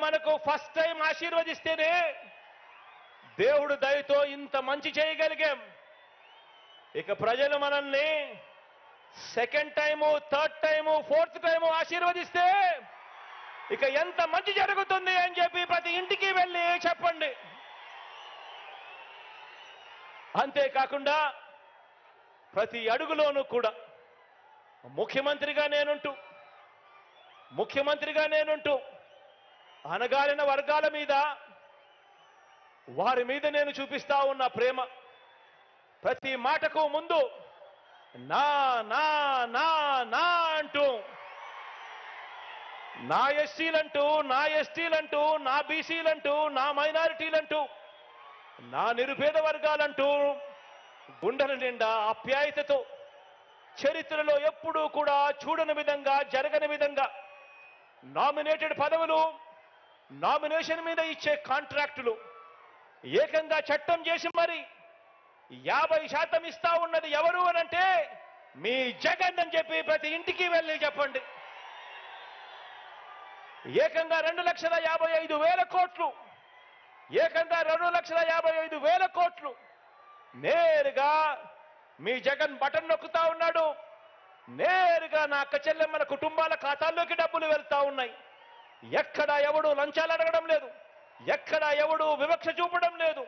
మనకు ఫస్ట్ టైం ఆశీర్వదిస్తేనే దేవుడు దయతో ఇంత మంచి చేయగలిగాం. ఇక ప్రజలు మనల్ని second time, third time, fourth time ఆశీర్వదిస్తే ఇక ఎంత మంచి జరుగుతుంది అని చెప్పి ప్రతి ఇంటికి వెళ్ళి చెప్పండి. అంతేకాకుండా ప్రతి అడుగులోనూ కూడా ముఖ్యమంత్రిగా నేనుంటూ అణగారిన వర్గాల మీద, వారి మీద నేను చూపిస్తా ఉన్న ప్రేమ, ప్రతి మాటకు ముందు నా నా నా నా అంటూ, నా ఎస్సీలంటూ, నా ఎస్టీలంటూ, నా బీసీలంటూ, నా మైనారిటీలంటూ, నా నిరుపేద వర్గాలంటూ గుండెల నిండా ఆప్యాయతతో చరిత్రలో ఎప్పుడూ కూడా చూడని విధంగా, జరగని విధంగా నామినేటెడ్ పదవులు, నామినేషన్ మీద ఇచ్చే కాంట్రాక్టులు ఏకంగా చట్టం చేసి మరి 50% ఇస్తా ఉన్నది ఎవరు అనంటే మీ జగన్ అని చెప్పి ప్రతి ఇంటికి వెళ్ళి చెప్పండి. ఏకంగా 2,55,000 కోట్లు, ఏకంగా 2,55,000 కోట్లు నేరుగా మీ జగన్ బటన్ నొక్కుతా ఉన్నాడు. నేరుగా నా అక్క చెల్లెమ్మల కుటుంబాల ఖాతాల్లోకి డబ్బులు వెళ్తా ఉన్నాయి. ఎక్కడా ఎవడు లంచాలు అడగడం లేదు, ఎక్కడా ఎవడు వివక్ష చూపడం లేదు.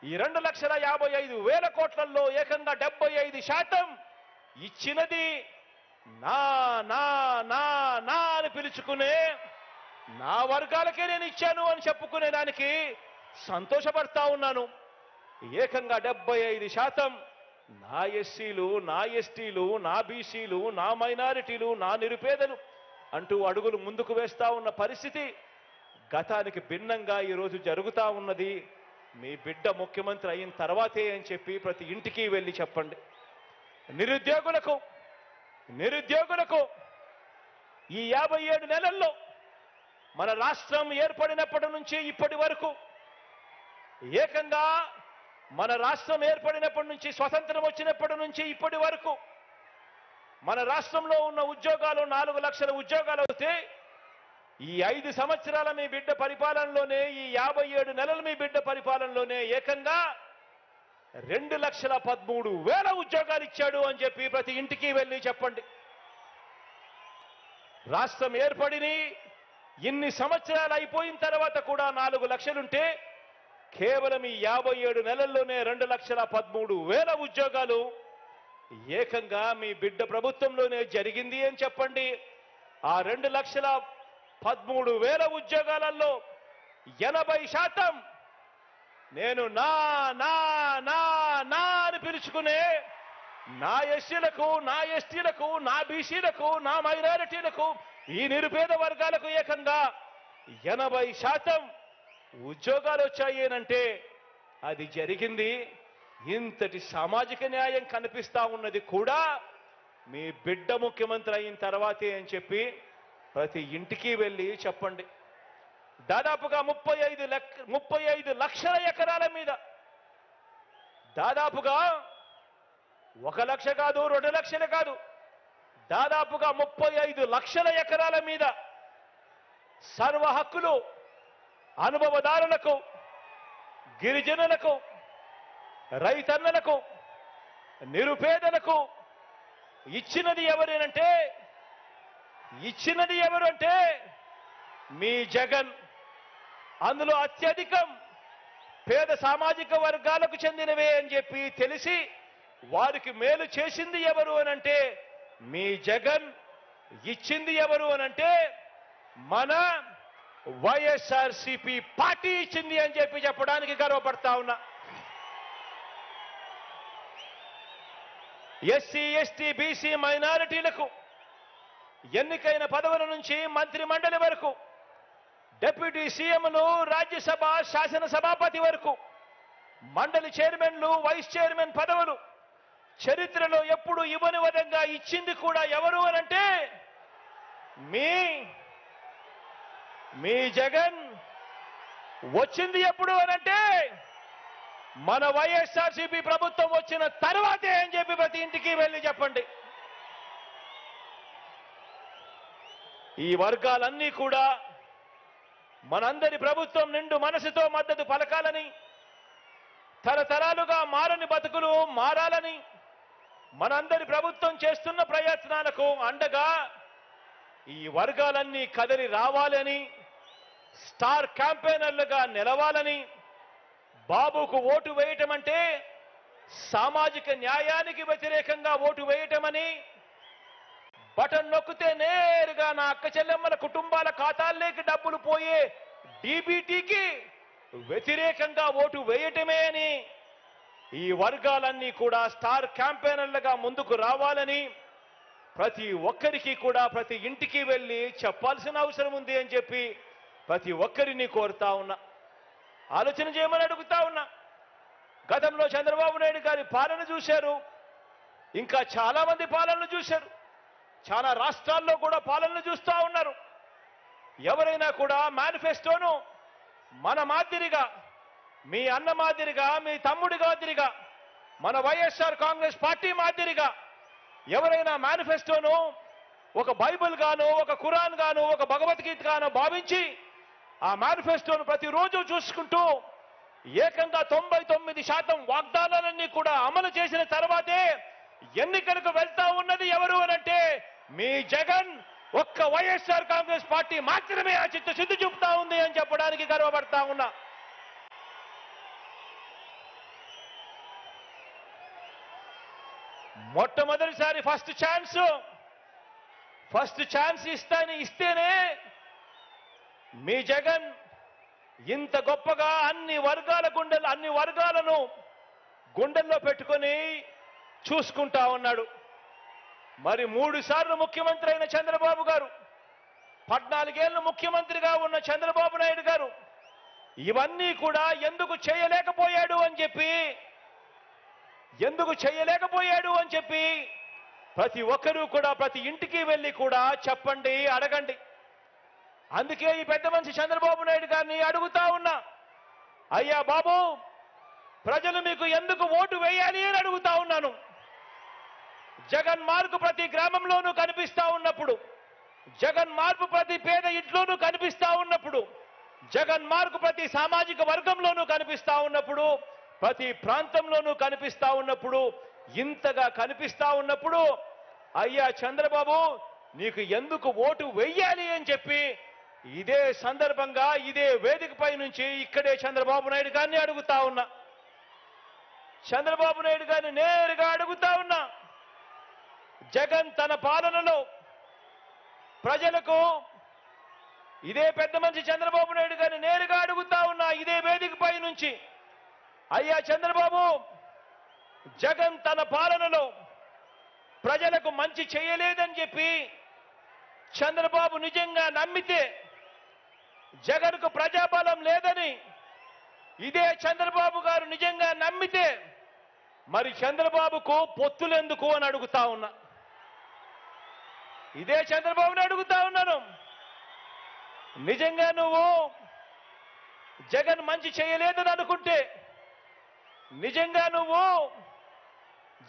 ఈ 2,55,000 కోట్లలో ఏకంగా 75% ఇచ్చినది నా నా నా నా అని పిలుచుకునే నా వర్గాలకే నేను ఇచ్చాను అని చెప్పుకునే దానికి సంతోషపడతా ఉన్నాను. ఏకంగా 75% నా ఎస్సీలు, నా ఎస్టీలు, నా బీసీలు, నా మైనారిటీలు, నా నిరుపేదలు అంటూ అడుగులు ముందుకు వేస్తా ఉన్న పరిస్థితి గతానికి భిన్నంగా ఈరోజు జరుగుతా ఉన్నది మీ బిడ్డ ముఖ్యమంత్రి అయిన తర్వాతే అని చెప్పి ప్రతి ఇంటికి వెళ్ళి చెప్పండి. నిరుద్యోగులకు ఈ 57 నెలల్లో మన రాష్ట్రం ఏర్పడినప్పటి నుంచి ఇప్పటి వరకు, ఏకంగా మన రాష్ట్రం ఏర్పడినప్పటి నుంచి, స్వతంత్రం వచ్చినప్పటి నుంచి ఇప్పటి వరకు మన రాష్ట్రంలో ఉన్న ఉద్యోగాలు 4 లక్షల ఉద్యోగాలు అవుతే, ఈ 5 సంవత్సరాల మీ బిడ్డ పరిపాలనలోనే, ఈ 57 నెలల మీ బిడ్డ పరిపాలనలోనే ఏకంగా 2,13,000 ఉద్యోగాలు ఇచ్చాడు అని చెప్పి ప్రతి ఇంటికి వెళ్ళి చెప్పండి. రాష్ట్రం ఏర్పడిని ఇన్ని సంవత్సరాలు అయిపోయిన తర్వాత కూడా 4 లక్షలుంటే కేవలం ఈ 57 నెలల్లోనే 2,13,000 ఉద్యోగాలు ఏకంగా మీ బిడ్డ ప్రభుత్వంలోనే జరిగింది అని చెప్పండి. ఆ 2,13,000 ఉద్యోగాలలో 80% నేను నా నా నా నా అని పిలుచుకునే నా ఎస్సీలకు, నా ఎస్టీలకు, నా బీసీలకు, నా మైనారిటీలకు, ఈ నిరుపేద వర్గాలకు ఏకంగా 80% ఉద్యోగాలు వచ్చాయి అంటే అది జరిగింది. ఇంతటి సామాజిక న్యాయం కనిపిస్తా ఉన్నది కూడా మీ బిడ్డ ముఖ్యమంత్రి అయిన తర్వాతే అని చెప్పి ప్రతి ఇంటికి వెళ్ళి చెప్పండి. దాదాపుగా 35 లక్షల ఎకరాల మీద, దాదాపుగా 1 లక్ష కాదు, 2 లక్షలు కాదు, దాదాపుగా 35 లక్షల ఎకరాల మీద సర్వ హక్కులు అనుభవదారులకు, గిరిజనులకు, రైతన్నలకు, నిరుపేదలకు ఇచ్చినది ఎవరు అంటే మీ జగన్. అందులో అత్యధికం పేద సామాజిక వర్గాలకు చెందినవే అని చెప్పి తెలిసి వారికి మేలు చేసింది ఎవరు అనంటే మీ జగన్. ఇచ్చింది ఎవరు అనంటే మన వైఎస్ఆర్సీపీ పార్టీ ఇచ్చింది అని చెప్పి చెప్పడానికి గర్వపడతా ఉన్నా. ఎస్సీ, ఎస్టీ, బీసీ, మైనారిటీలకు ఎన్నికైన పదవుల నుంచి మంత్రి మండలి వరకు, డిప్యూటీ సీఎంలు, రాజ్యసభ శాసనసభాపతి వరకు, మండలి చైర్మన్లు, వైస్ చైర్మన్ పదవులు చరిత్రలో ఎప్పుడు ఇవ్వని విధంగా ఇచ్చింది కూడా ఎవరు అనంటే మీ జగన్. వచ్చింది ఎప్పుడు అనంటే మన వైఎస్ఆర్సీపీ ప్రభుత్వం వచ్చిన తర్వాతే అని చెప్పి ప్రతి ఇంటికి వెళ్ళి చెప్పండి. ఈ వర్గాలన్నీ కూడా మనందరి ప్రభుత్వం నిండు మనసుతో మద్దతు పలకాలని, తరతరాలుగా మారని బతుకులు మారాలని, మనందరి ప్రభుత్వం చేస్తున్న ప్రయత్నాలకు అండగా ఈ వర్గాలన్నీ కదిలి రావాలని, స్టార్ క్యాంపెయినర్లుగా నిలవాలని, బాబుకు ఓటు వేయటం అంటే సామాజిక న్యాయానికి వ్యతిరేకంగా ఓటు వేయటమని, బటన్ నొక్కితే నేరుగా నా అక్క చెల్లెమ్మల కుటుంబాల ఖాతాల్లోకి డబ్బులు పోయే డీబీటీకి వ్యతిరేకంగా ఓటు వేయటమే అని ఈ వర్గాలన్నీ కూడా స్టార్ క్యాంపెయినర్లుగా ముందుకు రావాలని ప్రతి ఒక్కరికి కూడా ప్రతి ఇంటికి వెళ్ళి చెప్పాల్సిన అవసరం ఉంది అని చెప్పి ప్రతి ఒక్కరిని కోరుతా ఉన్నా. ఆలోచన చేయమని అడుగుతా ఉన్నా. గతంలో చంద్రబాబు నాయుడు గారి పాలన చూశారు, ఇంకా చాలా మంది పాలనలు చూశారు, చాలా రాష్ట్రాల్లో కూడా పాలనలు చూస్తూ ఉన్నారు. ఎవరైనా కూడా మేనిఫెస్టోను మన మాదిరిగా, మీ అన్న మాదిరిగా, మీ తమ్ముడి మాదిరిగా, మన వైఎస్ఆర్ కాంగ్రెస్ పార్టీ మాదిరిగా ఎవరైనా మేనిఫెస్టోను ఒక బైబిల్ గాను, ఒక ఖురాన్ గాను, ఒక భగవద్గీత గాను భావించి ఆ మేనిఫెస్టోను ప్రతిరోజు చూసుకుంటూ ఏకంగా 99% వాగ్దానాలన్నీ కూడా అమలు చేసిన తర్వాతే ఎన్నికలకు వెళ్తా ఉన్నది ఎవరు అనంటే మీ జగన్. ఒక్క వైఎస్ఆర్ కాంగ్రెస్ పార్టీ మాత్రమే ఆ చిత్తశుద్ధి చూపుతా ఉంది అని చెప్పడానికి గర్వపడతా ఉన్నా. మొట్టమొదటిసారి ఫస్ట్ ఛాన్స్ ఇస్తేనే మీ జగన్ ఇంత గొప్పగా అన్ని వర్గాలను గుండెల్లో పెట్టుకొని చూసుకుంటా ఉన్నాడు. మరి 3 సార్లు ముఖ్యమంత్రి అయిన చంద్రబాబు గారు, 14 ఏళ్ళు ముఖ్యమంత్రిగా ఉన్న చంద్రబాబు నాయుడు గారు ఇవన్నీ కూడా ఎందుకు చేయలేకపోయాడు అని చెప్పి ప్రతి ఒక్కరూ కూడా ప్రతి ఇంటికి వెళ్ళి కూడా చెప్పండి, అడగండి. అందుకే ఈ పెద్ద మనిషి చంద్రబాబు నాయుడు గారిని అడుగుతా ఉన్నా, అయ్యా బాబు, ప్రజలు మీకు ఎందుకు ఓటు వేయాలి అని అడుగుతా ఉన్నాను. జగన్ మార్పు ప్రతి గ్రామంలోనూ కనిపిస్తా ఉన్నప్పుడు, జగన్ మార్పు ప్రతి పేద ఇంట్లోనూ కనిపిస్తా ఉన్నప్పుడు, జగన్ మార్పు ప్రతి సామాజిక వర్గంలోనూ కనిపిస్తా ఉన్నప్పుడు, ప్రతి ప్రాంతంలోనూ కనిపిస్తా ఉన్నప్పుడు, ఇంతగా కనిపిస్తా ఉన్నప్పుడు అయ్యా చంద్రబాబు నీకు ఎందుకు ఓటు వెయ్యాలి అని చెప్పి ఇదే సందర్భంగా ఇదే వేదికపై నుంచి ఇక్కడే చంద్రబాబు నాయుడు గారిని అడుగుతా ఉన్నా. చంద్రబాబు నాయుడు గారిని నేరుగా అడుగుతా ఉన్నా, జగన్ తన పాలనలో ప్రజలకు, ఇదే పెద్ద మనిషి చంద్రబాబు నాయుడు గారిని నేరుగా అడుగుతా ఉన్నా ఇదే వేదికపై నుంచి, అయ్యా చంద్రబాబు, జగన్ తన పాలనలో ప్రజలకు మంచి చేయలేదని చెప్పి చంద్రబాబు నిజంగా నమ్మితే, జగన్కు ప్రజాబలం లేదని ఇదే చంద్రబాబు గారు నిజంగా నమ్మితే, మరి చంద్రబాబుకు పొత్తులెందుకు అని అడుగుతా ఉన్నా. ఇదే చంద్రబాబుని అడుగుతా ఉన్నాను. నిజంగా నువ్వు జగన్ మంచి చేయలేదని అనుకుంటే, నిజంగా నువ్వు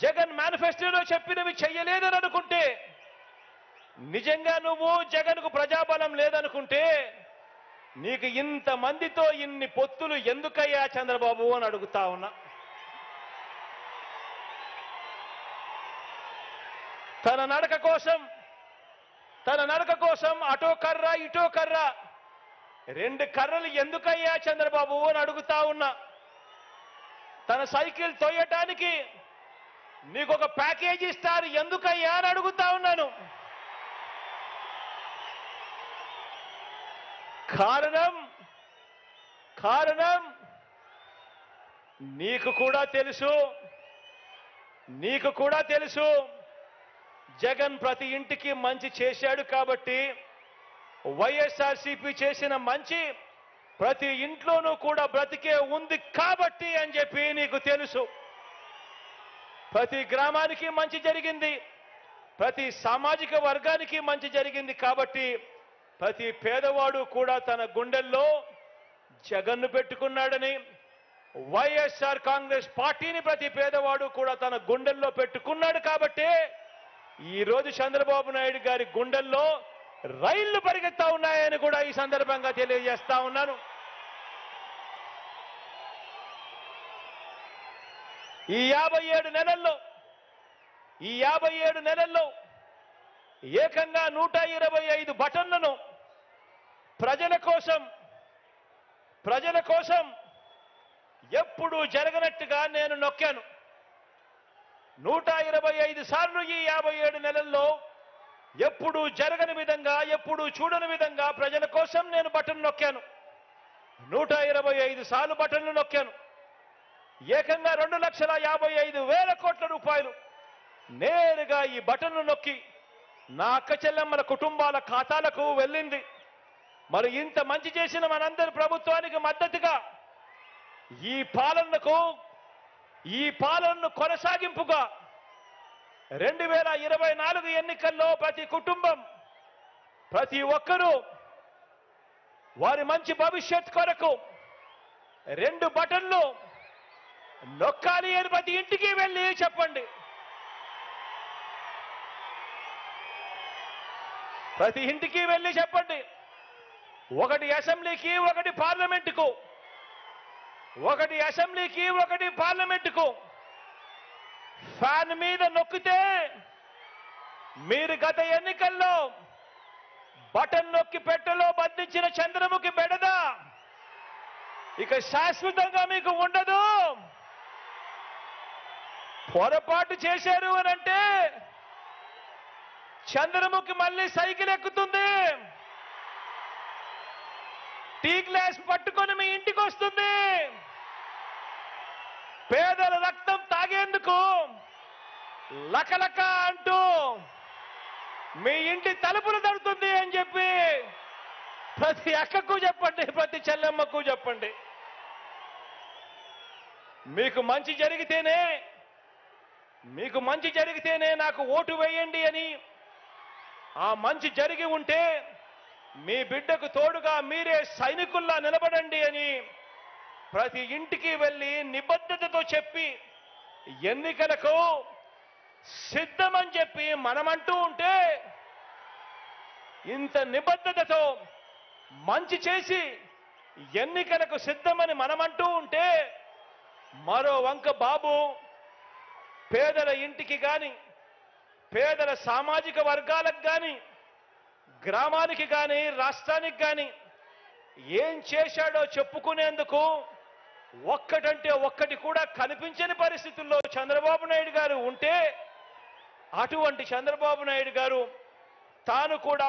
జగన్ మేనిఫెస్టోలో చెప్పినవి చెయ్యలేదని అనుకుంటే, నిజంగా నువ్వు జగన్కు ప్రజాబలం లేదనుకుంటే, నీకు ఇంతమందితో ఇన్ని పొత్తులు ఎందుకయ్యా చంద్రబాబు అని అడుగుతా ఉన్నా. తన నడక కోసం అటో కర్ర ఇటో కర్ర, రెండు కర్రలు ఎందుకయ్యా చంద్రబాబు అని అడుగుతా ఉన్నా. తన సైకిల్ తొయ్యటానికి నీకు ఒక ప్యాకేజీ ఇస్తారు ఎందుకయ్యా అని అడుగుతా ఉన్నాను. కారణం నీకు కూడా తెలుసు జగన్ ప్రతి ఇంటికి మంచి చేశాడు కాబట్టి, వైఎస్ఆర్సీపీ చేసిన మంచి ప్రతి ఇంట్లోనూ కూడా బ్రతికే ఉంది కాబట్టి అని చెప్పి నీకు తెలుసు. ప్రతి గ్రామానికి మంచి జరిగింది, ప్రతి సామాజిక వర్గానికి మంచి జరిగింది కాబట్టి ప్రతి పేదవాడు కూడా తన గుండెల్లో జగన్ను పెట్టుకున్నాడని, వైఎస్ఆర్ కాంగ్రెస్ పార్టీని ప్రతి పేదవాడు కూడా తన గుండెల్లో పెట్టుకున్నాడు కాబట్టి ఈ రోజు చంద్రబాబు నాయుడు గారి గుండెల్లో రైళ్లు పరిగెత్తా ఉన్నాయని కూడా ఈ సందర్భంగా తెలియజేస్తా ఉన్నాను. ఈ 57 నెలల్లో ఏకంగా 125 బటన్లను ప్రజల కోసం ఎప్పుడూ జరగనట్టుగా నేను నొక్కాను. 125 సార్లు ఈ 57 నెలల్లో ఎప్పుడూ జరగని విధంగా, ఎప్పుడూ చూడని విధంగా ప్రజల కోసం నేను బటన్ నొక్కాను. 125 సార్లు బటన్లు నొక్కాను. ఏకంగా 2,55,000 కోట్ల రూపాయలు నేరుగా ఈ బటన్లు నొక్కి నా అక్క చెల్లెమ్మల కుటుంబాల ఖాతాలకు వెళ్ళింది. మరి ఇంత మంచి చేసిన మనందరి ప్రభుత్వానికి మద్దతుగా ఈ పాలనను కొనసాగింపుగా 2024 ఎన్నికల్లో ప్రతి కుటుంబం, ప్రతి ఒక్కరూ వారి మంచి భవిష్యత్ కొరకు 2 బటన్లు నొక్కాలి అని ప్రతి ఇంటికి వెళ్ళి చెప్పండి. ప్రతి ఇంటికి వెళ్ళి చెప్పండి. ఒకటి అసెంబ్లీకి, ఒకటి పార్లమెంటుకు, ఒకటి పార్లమెంటుకు ఫ్యాన్ మీద నొక్కితే మీరు గత ఎన్నికల్లో బటన్ నొక్కి పెట్టెలో బంధించిన చంద్రముఖి బెడద ఇక శాశ్వతంగా మీకు ఉండదు. పొరపాటు చేశారు అని అంటే చంద్రముఖి మళ్ళీ సైకిల్ ఎక్కుతుంది, టీ గ్లాస్ పట్టుకొని మీ ఇంటికి వస్తుంది, పేదల రక్తం తాగేందుకు లకలక అంటూ మీ ఇంటి తలుపులు తడుతుంది అని చెప్పి ప్రతి అక్కకు చెప్పండి, ప్రతి చెల్లెమ్మకు చెప్పండి. మీకు మంచి జరిగితేనే నాకు ఓటు వేయండి అని, ఆ మంచి జరిగి ఉంటే మీ బిడ్డకు తోడుగా మీరే సైనికుల్లా నిలబడండి అని ప్రతి ఇంటికి వెళ్ళి నిబద్ధతతో చెప్పి ఎన్నికలకు సిద్ధమని చెప్పి మనమంటూ ఉంటే, ఇంత నిబద్ధతతో మంచి చేసి ఎన్నికలకు సిద్ధమని మనమంటూ ఉంటే, మరో వంక బాబు పేదల ఇంటికి కానీ, పేదల సామాజిక వర్గాలకు కానీ, గ్రామానికి కానీ, రాష్ట్రానికి కానీ ఏం చేశాడో చెప్పుకునేందుకు ఒక్కటంటే ఒక్కటి కూడా కనిపించని పరిస్థితుల్లో చంద్రబాబు నాయుడు గారు ఉంటే, అటువంటి చంద్రబాబు నాయుడు గారు తాను కూడా